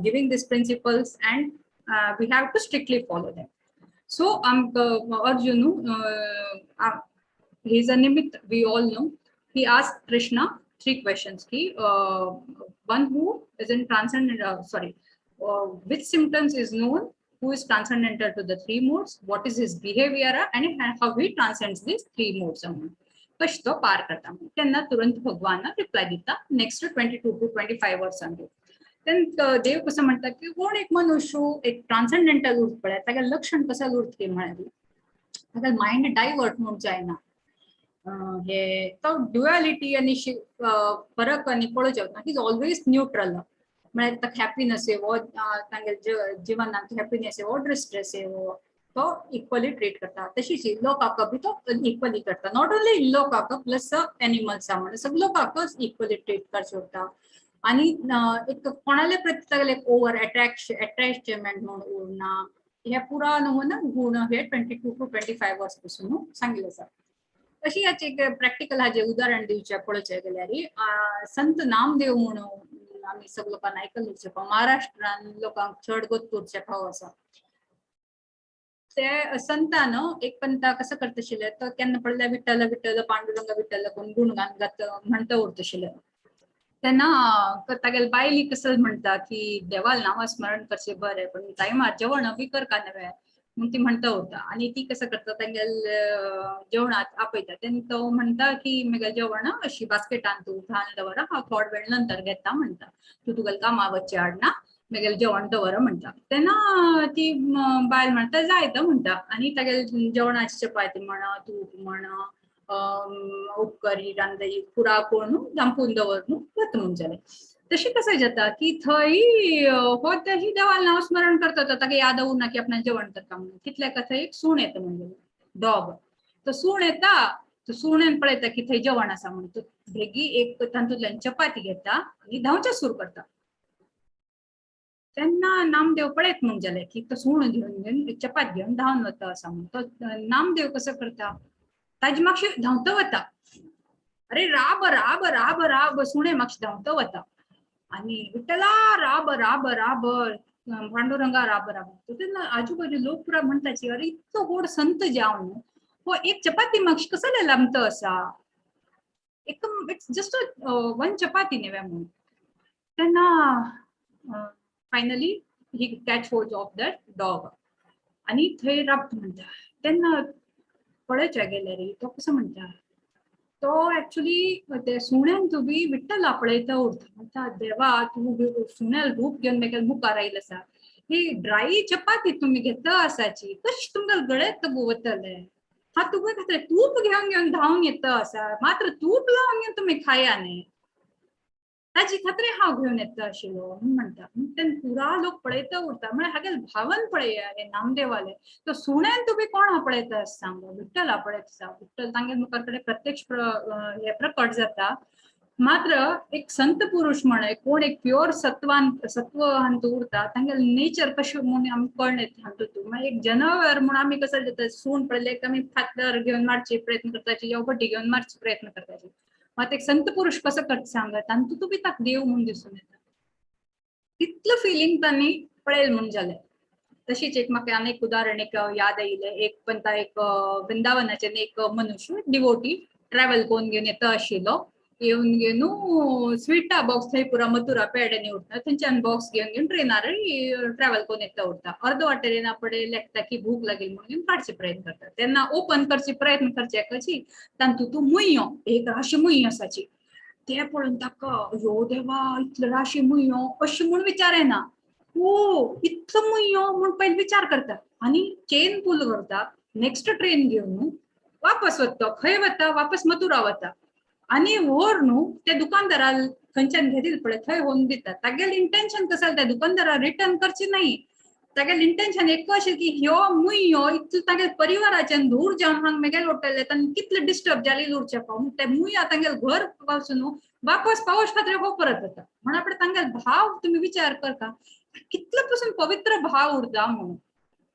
giving these principles and we have to strictly follow them. So Arjun, he is a Nimitt, we all know. He asked Krishna 3 questions. One who is in transcendent, which symptoms is known, who is transcendental to the 3 modes, what is his behavior and how he transcends these 3 modes. कश तो पार करता. तेन्ना तुरंत भगवान reply दिता next 22 to 25 वर्सांनी. तेन्ना देव कसं म्हणटा की कोण एक मनुष्य एक ट्रान्सेंडेंटल उरता पळय तागे लक्षण कसं उरता म्हळ्यार तागे मायंड डायवर्ट म्हणून जायना. हे तो ड्युअलिटी आनी फरक आनी पळोवचो ना. ही इज ऑलवेज न्यूट्रल. म्हळ्यार ताका हॅपीनेस येवो, तांगे जिवनांत हॅपीनेस येवो, डिस्ट्रेस येवो, तो इक्वली ट्रीट करता. तशीच लोकांक बी तो इक्वली करता. नॉट ओनली लोकांक प्लस एनिमल्स म्हणजे सगळे लोकांक इक्वली ट्रीट करचे उरता. आनी एक कोणाले प्रती तागेले ओवर अटॅचमेंट म्हणून उरना. हे पुरा नमुना गुण हे 22 to 25 वर्स पासून सांगिल्ले आसा. अशी हाचे प्रॅक्टिकल हाजे उदाहरण दिवचे पळोवचे गेल्यार संत नामदेव म्हणून आमी सगळे लोकांना आयकल्ले महाराष्ट्रान लोकांक चड गोतूरचे भाव आसा. ते संतान एक पंत कसं करता आशिल्ले, तो केन्ना पडल्या विठ्ठल विठ्ठल पांडुरंग विठ्ठल कोण गुणगान म्हणता उरता आशिल्ले. तेन्ना तागेले बायली कसं म्हणटा की देवाल नांव स्मरण करचे बरें पण टायमार जेवण बी करका नव्हे म्हणून ती म्हणता उरता. आनी ती कसं करता तांगेले जेवणात आपयता तेन्ना तो म्हणटा की म्हगे जेवण अशी बास्केटान तूं घालून दवर, हांव थोडे वेळ नंतर घेता म्हणटा. तूं तुगेले कामा वच्चे हाडना, म्हगेलें जेवण दवर म्हणटा. तेन्ना ती बायल म्हणटा जायत म्हणटा. आनी तागेले जेवणाची चपाती म्हणा, तूप म्हणा, उपकरी रांदई पुरा करून धांपून दवर न्हू वता म्हणून जालें. तशी कसं जाता की थंय होत्याही देवाला नाव स्मरण करतात आता की याद येऊ ना की आपण जेवण करता म्हणून तिथल्या कथा एक सूण येतं म्हणजे डॉग तो सूण येता तो सुणेन पळयता की थंय जेवण आसा म्हणून तो भेगी एक तांतूतल्यान चपाती घेता आणि धांवच्या सूर करता त्यांना नामदेव पळयत म्हणजे की तो सूण घेऊन चपात घेऊन धावून वता असा म्हणून तो नामदेव कसं करता ताजी मागशी धांवत वता अरे राब राब राब राब सुणे मागशी धांवत वता आणि विठ्ठला राब राब राब पांडुरंगा राब राब तर त्यांना आजूबाजू लोक पुरा म्हणताची अरे इतकं गोड संत जाऊन हो एक चपाती मागशी कसं लांबत असा एकदम इट्स जस्ट वन चपाती नेव्या म्हणून त्यांना finally he catch hold of that dog आणि थंय राबत म्हणता त्यांना पळयच्या गेल्या रे तो कसं म्हणता तो ऍक्च्युली ते सुण्यान तुम्ही विठ्ठला पळयता उरता म्हणता देवा तू सुण्याल रूप घेऊन मेकल मुखार आयिल्लो आसा ही ड्राय चपाती तुम्ही घेता असाची कशी तुमकां गळ्यात वतले हा तुम्ही खाताय तूप घेऊन घेऊन धावून येतं असा मात्र तूप लावून घेऊन तुम्ही खाया नाही ताजी खात्री हांव घेऊन येता आशिल्लो म्हणटा तेन्ना पुरा लोक पळयता उरता म्हळ्यार हागेल भावन पळया हे नामदेवाले तो सुण्यान तुम्ही कोण पळयता सांगो विठ्ठला पळयता आसा विठ्ठल तांगे मुखार कडेन प्रत्यक्ष हे प्रकट जाता मात्र एक संत पुरुष म्हणे कोण एक प्युअर सत्व हांतू उरता तांगेल नेचर कशें म्हणून आमकां कळणे हांतू तू एक जनावर म्हणून आमी कसं जाता सूण पडले आमी फातर घेऊन मारचे प्रयत्न करताची या बड्डी घेऊन मारचे प्रयत्न करताची मात एक संत पुरुष कसं करता सांगत आणि तू बी ताका देव म्हणून दिसून येता तितलं फिलिंग तांणी पळयल म्हणून जालें तशीच एक म्हाका आनी एक उदाहरण एक याद आयिल्लें एक पंता एक वृंदावनाचेर एक मनुष्य डिवोटी ट्रॅव्हल करून घेवन येता आशिल्लो येवन घेवन स्वीटा बॉक्स थंय पुरा मथुरा पेड्यांनी उरता थंयच्यान बॉक्स घेवन घेवन ट्रेनार ट्रॅव्हल करून येता उरता अर्द वाटेर पडे लेखता की भूक लागील म्हणून काडचे प्रयत्न करता तेन्ना ओपन करचे प्रयत्न करचे कशी तातूंत मुय्यो एक राशी मुय्यो आसाची ते पळोवन ताका यो देवा इतलो राशी मुय्यो अशें म्हूण विचारेना हो इतलो मुय्यो म्हूण पयलीं विचार करता आनी चेन पूल करता नेक्स्ट ट्रेन घेवन वापस वता खंय वता वापस मथुरा वता आनी व्हर न्हू ते दुकानदाराल खंयच्यान घेतली पळय थंय व्हरून दिता तागेलें इंटेंशन कसं त्या दुकानदाराक रिटर्न करची नाही तागेलें इंटेंशन एक अशें की ह्यो मुय्यो इतलो तागेल्या परिवाराच्यान दूर जावन हांगा मेगेल वटले तांणी कितले डिस्टर्ब जाली उरचे पावून ते मुय्या तांगेले घर पावसून वापस पावस खातीर हो परत जाता म्हणून आपण तांगेले भाव तुम्ही विचार करता कितलो पासून पवित्र भाव उरता म्हणून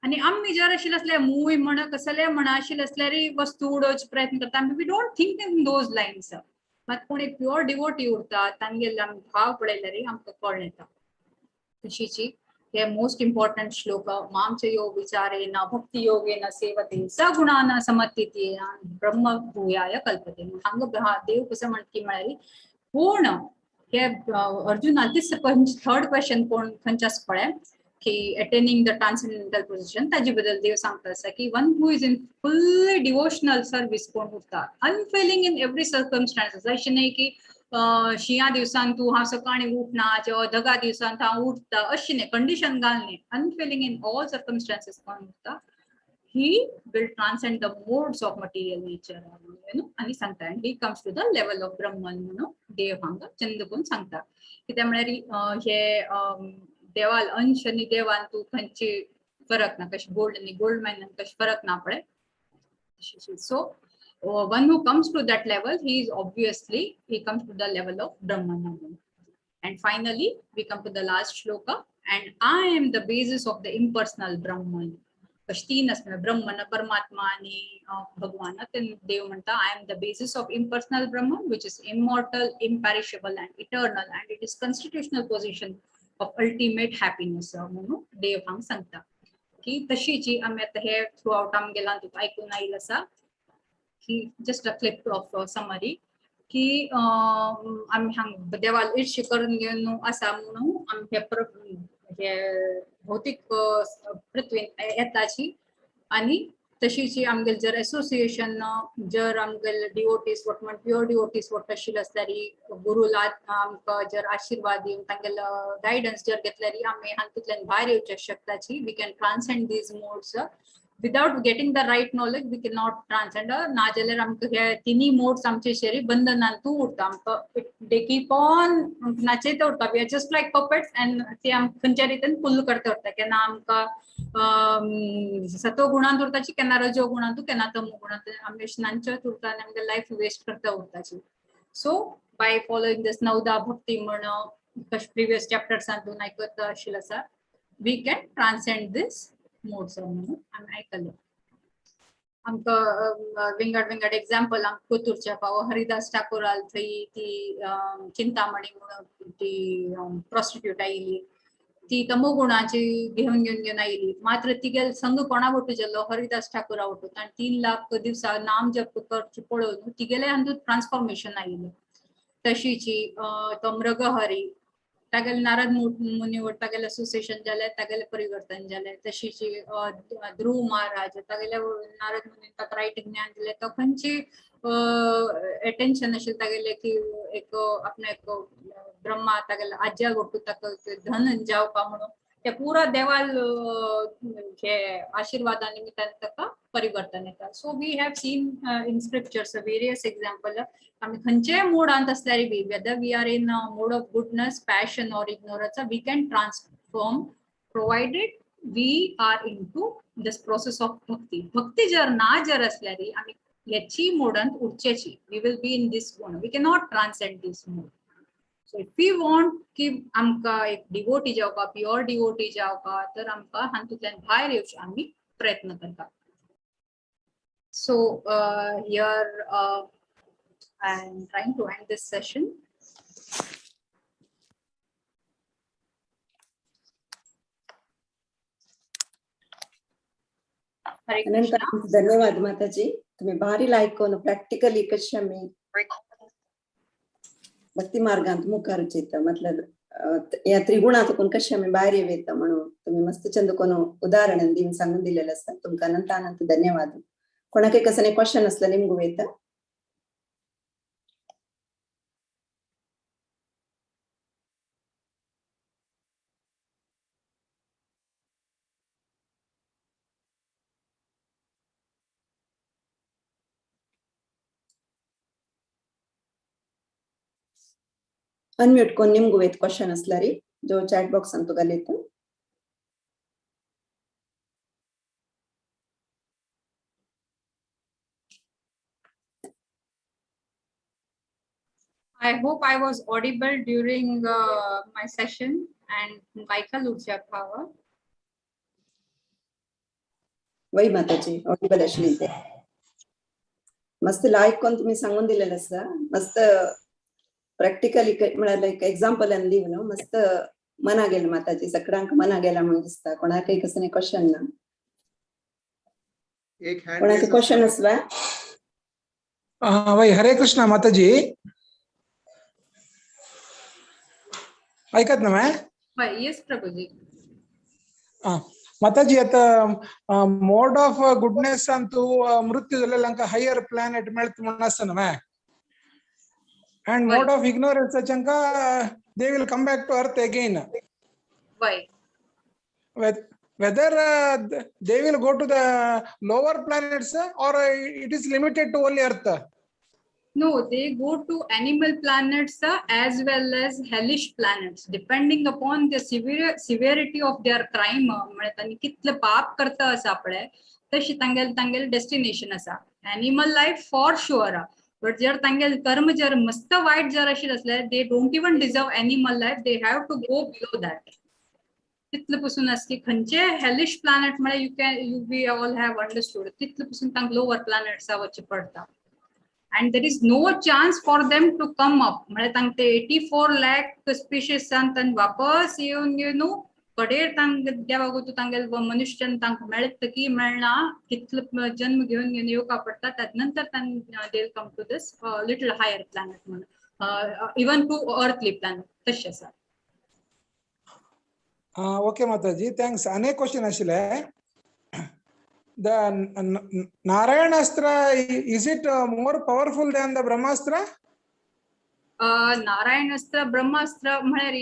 आणि आम्ही जर आशिल्ले असले मूय म्हणा कसले म्हणा आशिल्ले असल्यार वस्तू उडोवचे प्रयत्न करता we don't think in those lines मात कोण एक प्युअर डिवोटी उरता तांगेले आमी भाव पळयल्यार आमकां कळून येता तशीची हे मोस्ट इम्पॉर्टंट श्लोक मामचे योग विचारेन भक्ती योगेन सेवते सगुणान समतीते ब्रह्म भूयाय कल्पते हांगा देव कसं म्हणटी म्हळ्यार पूर्ण हे अर्जुना थर्ड क्वेश्चन कोण खंयच्यास पळय की अटेनिंग द ट्रान्सेंडेंटल पोझिशन ताजे बद्दल देव सांगता आसा की one who is in fully devotional service कोण उरता अनफेलिंग इन एवरी सर्कमस्टान्सेस अशें न्हय की शिया दिवसान तू हांव सकाळी उठना किंवा धगा दिवसान हांव उठता अशें न्हय कंडिशन घालनी अनफेलिंग इन ऑल सर्कमस्टान्सेस कोण उरता he will transcend the modes of material nature आणि सांगता and he comes to the level of brahman म्हणून देव हांगा चंद करून सांगता कित्याक म्हळ्यार हे देवाल अंश आनी देवान तू खंयची फरक ना कशें गोल्ड आनी गोल्ड मायनान कशें फरक ना पळय so one who comes to that level he is obviously he comes to the level of brahman and finally we come to the last shloka and I am the basis of the impersonal brahman तीनच ब्रह्मन परमात्मा आणि भगवान देव म्हणता I am the basis of impersonal Brahman which is immortal imperishable and eternal and it is constitutional position of ultimate happiness म्हणून देव हांगा सांगता की तशीची आमी आतां हे थ्रू आउट आमगेला तुका आयकून आयिल्लो आसा की just a clip of summary की आमी हांगा देवाल इर्शी करून घेवन आसा म्हणून आमी हे भौतिक पृथ्वीन येताची आणि तशीची आमगेल जर एसोसिएशन जर आमगेल डिवोटीज वट म्हण प्युअर डिवोटीज वट आशिल्ले असल्यार गुरुला आमकां जर आशीर्वाद दिवन तांगेल गायडन्स जर घेतल्यार आमी हातूंतल्यान भायर येवचे शकताची we can transcend these modes without getting the right knowledge we cannot transcend. नाजाल्यार आमकां हे तिनी मोड्स आमचे शरीर बंधनांतू उरता. आमकां they keep on नाचयता उरता. We are just like puppets and ते आमकां खंयच्या रितीन पुल्ल करता उरता. केन्ना आमकां सत्व गुणांत उरताची, केन्ना रजो गुणांतू, केन्ना तमो गुणांत आमी नांचत उरता आनी आमकां लायफ वेस्ट करता उरताची. सो by following this नवदा भक्ती म्हण previous chapters सांतून आयकत आशिल्लो आसा, we can transcend this modes म्हणून आमी आयकले. आमकां विंगड एग्जाम्पल आमकां कोतुरच्या फावो हरिदास ठाकुराल थंय ती चिंतामणी म्हणून ती प्रॉस्टिट्यूट आयिल्ली, ती तमोगुणाची घेवन आयिल्ली. मात्र तिगे संघ कोणा वटू जाल्लो हरिदास ठाकुरा वटून आनी 3 लाख दिवसा नाम जप करची पळोवन तिगेले हातूंत ट्रान्सफॉर्मेशन आयिल्लें. तशीची तो मृगहरी तागेले नारद मुनी वट तागेले असोसिएशन जाले, तागेले परिवर्तन जाले. तशीची ध्रुव महाराज तागेले नारद मुनी ताका रायट ज्ञान दिले. तो खंयची अटेंशन आशिल्लें तागेले की एक आपणे एक ब्रह्मा तागेले आज्या वटू ताका धन जावपा म्हणून ते पुरा देवाल हे आशीर्वादा निमित्तान ताका परिवर्तन येता. So we have seen in scriptures various example. आमी खंयचे मोडांत असल्यार बी, whether we are in mode of goodness, passion or ignorance, we can transform provided we are into this process of bhakti. भक्ती जर असल्यार आमी ह्याची मोडांत उरचेची. We will be in this mode. We can not transcend this mode. So if we want की आमकां एक डिवोटी जावपा, प्युअर डिवोटी जावपा, तर आमकां हातूंतल्यान भायर येवचे आमी प्रयत्न करता. So here I am trying to end this session. हरे कृष्णा. धन्यवाद माताजी. तुम्ही भारी लायकोन प्रॅक्टिकली कशी आमी भक्ती मार्गांत मुखार वचयता, मतलब ह्या त्रिगुणांतून कशी आमी भायर येता म्हणून तुम्ही मस्त चंद कोण उदाहरण दिवन सांगून दिलेलं आसा. तुमकां अनंत धन्यवाद. कोणाक कसं क्वेश्चन असला निमगू वेता. अनम्यूट कोण निमगू वेत क्वेश्चन असल्यारी जो चॅट बॉक्सान तुका घालयता. I hope I was audible during my session and Michael Lucia Power. वय माताजी ऑडिबल आशिल्ली ते. मस्त लायक कोण तुम्ही सांगून दिलेलं आसा. मस्त प्रॅक्टिकली म्हळ्यार लायक एक्झाम्पलान दिवन मस्त मना गेलं माताजी. सगळ्यांक मना गेला म्हणून दिसता. कोणाकय कसं क्वेश्चन ना. कोणाक क्वेश्चन असला. वय हरे कृष्णा माताजी. ऐकत ना मैं. येस प्रभुजी. माताजी आता मोड ऑफ गुडनेस अंतू मृत्यू जालेल्यांक हायर प्लॅनेट मेळत म्हणून आसना मैं. And mode of ignorance chanka they will come back to earth again. Why? Whether they will go to the lower planets or it is limited to only earth. No, they go to animal planets as well as hellish planets depending upon the severity of their crime. म्हणजे त्यांनी कितले पाप करता असा आपले तशी तांगेल destination असा. Animal life for sure. But जर तांगेल कर्म जर मस्त वाईट जर आशिल्ले असले, they don't even deserve animal life. They have to go below that. तितले पासून असकी खंयचे hellish planet म्हळ्यार we all have understood. तितले पासून तांक lower planets वचचे पडता. And there is no chance for them to come up. म्हळ्यार तांक ते 84 lakh species सांतन वापस येवन कडेर तांक देवागोतू तांगेल मनुष्यन तांक मेळत की मेळना कितले जन्म घेवन येवका पडटा. त्यात नंतर they will come to this little higher planet म्हणून even to earthly planet तशें आसा. ओके माताजी थँक्स. अनेक क्वेश्चन आशिल्ले. The Narayana-astra, is it more powerful than the Brahmastra? Narayana-astra, Brahmastra म्हळ्यार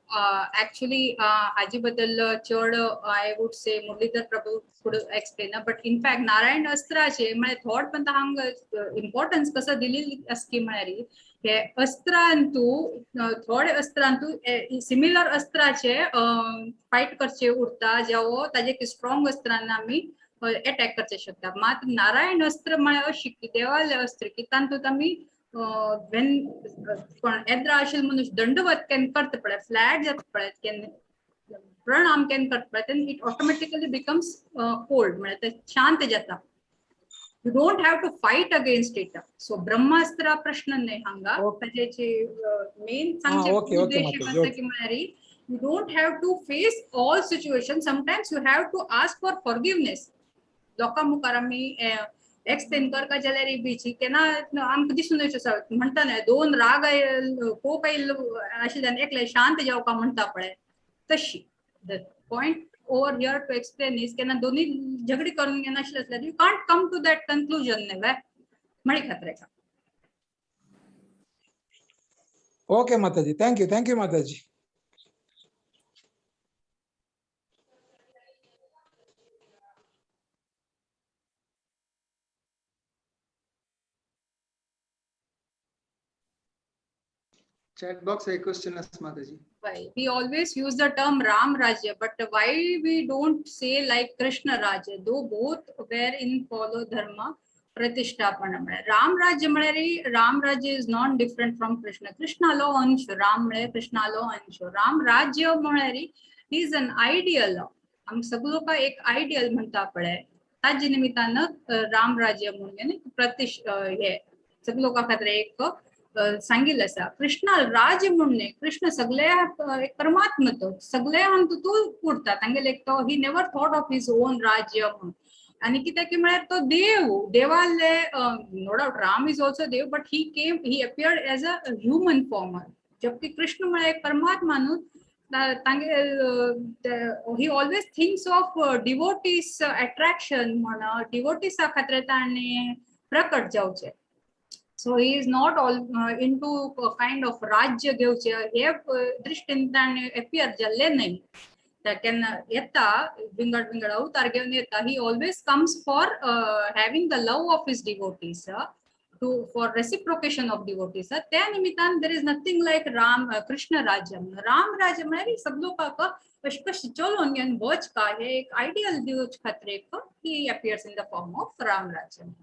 Actually, हाजीबद्दल चड I would say Muralidhar Prabhu could explain, but in fact Narayan अस्त्राचे म्हळ्यार थोड पण हांगा इम्पॉर्टन्स कसं दिलेली असकी म्हळ्यार हे अस्त्रांतू थोडे अस्त्रांतू सिमिलर अस्त्राचे फाइट करचे उरता जेवो ताजे स्ट्रॉंग अस्त्रांना आमी अटॅक करचे शकता. मात नारायण अस्त्र म्हळ्यार अशी की देवाले अस्त्र की तांतूत आमी when पण एद्रा अशेल मनुष्य दंडवत केन करता पळय फ्लॅट जाता पळय केन प्रणाम केन करता पळय then it automatically becomes cold म्हळ्यार ते शांत जाता. You don't have to fight against it. So ब्रह्मास्त्र प्रश्न नाही हांगा ताजेचे मेन सांगचे उद्देश कसं की म्हळ्यार you don't have to face all situations. Sometimes you have to ask for forgiveness. लोकां मुखार आमी एक्सप्लेन करता जाल्यार बीची केन्ना आमकां दिसून येवचें म्हणटा न्हय दोन राग खूब आशिल्ल्यान एकले शांत जावपा म्हणटा पळय तशी. The point over here to explain is केन्ना दोनी झगडी करून नाशिल्ले जाल्यार you can't come to that conclusion न्हय मणी खात्रेका. Okay, Mataji. Thank you, Mataji. Chat box a question as Mataji. Why we always use the term Ram Rajya, but why we don't say like Krishna Rajya? Though both were in follow dharma pratishtapana. Ram Rajya म्हळ्यार Ram Rajya is not different from Krishna. Krishna low अंश, Ram म्हळ्यार Krishna low अंश. Ram Rajya म्हळ्यार he is an ideal. आम सगळो का एक ideal म्हणता पळय ताजे निमित्तान राम राज्य म्हणून प्रतिश हे सगळो का खातीर एक सांगिल्लें आसा. कृष्णा राज म्हणणे कृष्ण सगळे एक परमात्मा तो सगळे हांग तू उरता तांगेले एक तो he never thought of his own राज्य म्हणून आनी कित्याक की म्हळ्यार तो देव देवाले no doubt Ram is also देव but he appeared as a human form जबकि कृष्ण म्हळ्यार एक परमात्मा न्हू he always thinks of devotees attraction म्हणा devotees खातीर ताणे प्रकट जावचे. So he is not all into kind of राज्य घेवचे हे दृष्टीन ताणे अपियर जाल्ले नाही. केन्ना येता विंगड विंगड अवतार घेवन येता. He always comes for having the love of his devotees for reciprocation of devotees. त्या निमित्तान there is nothing like Ram Krishna Rajyam. Ram Rajyam म्हळ्यार सगळो का कशी चलोन घेवन वच का हे एक आयडियल दिवच खातीर he appears in the form of Ram Rajyam.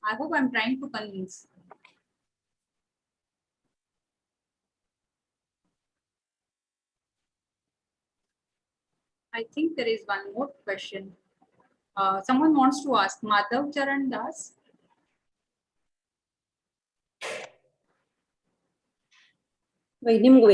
I hope I'm trying to convince. I think there is one more question. Someone wants to ask Madhav Charan Das. ನಿಮ್ಗೂ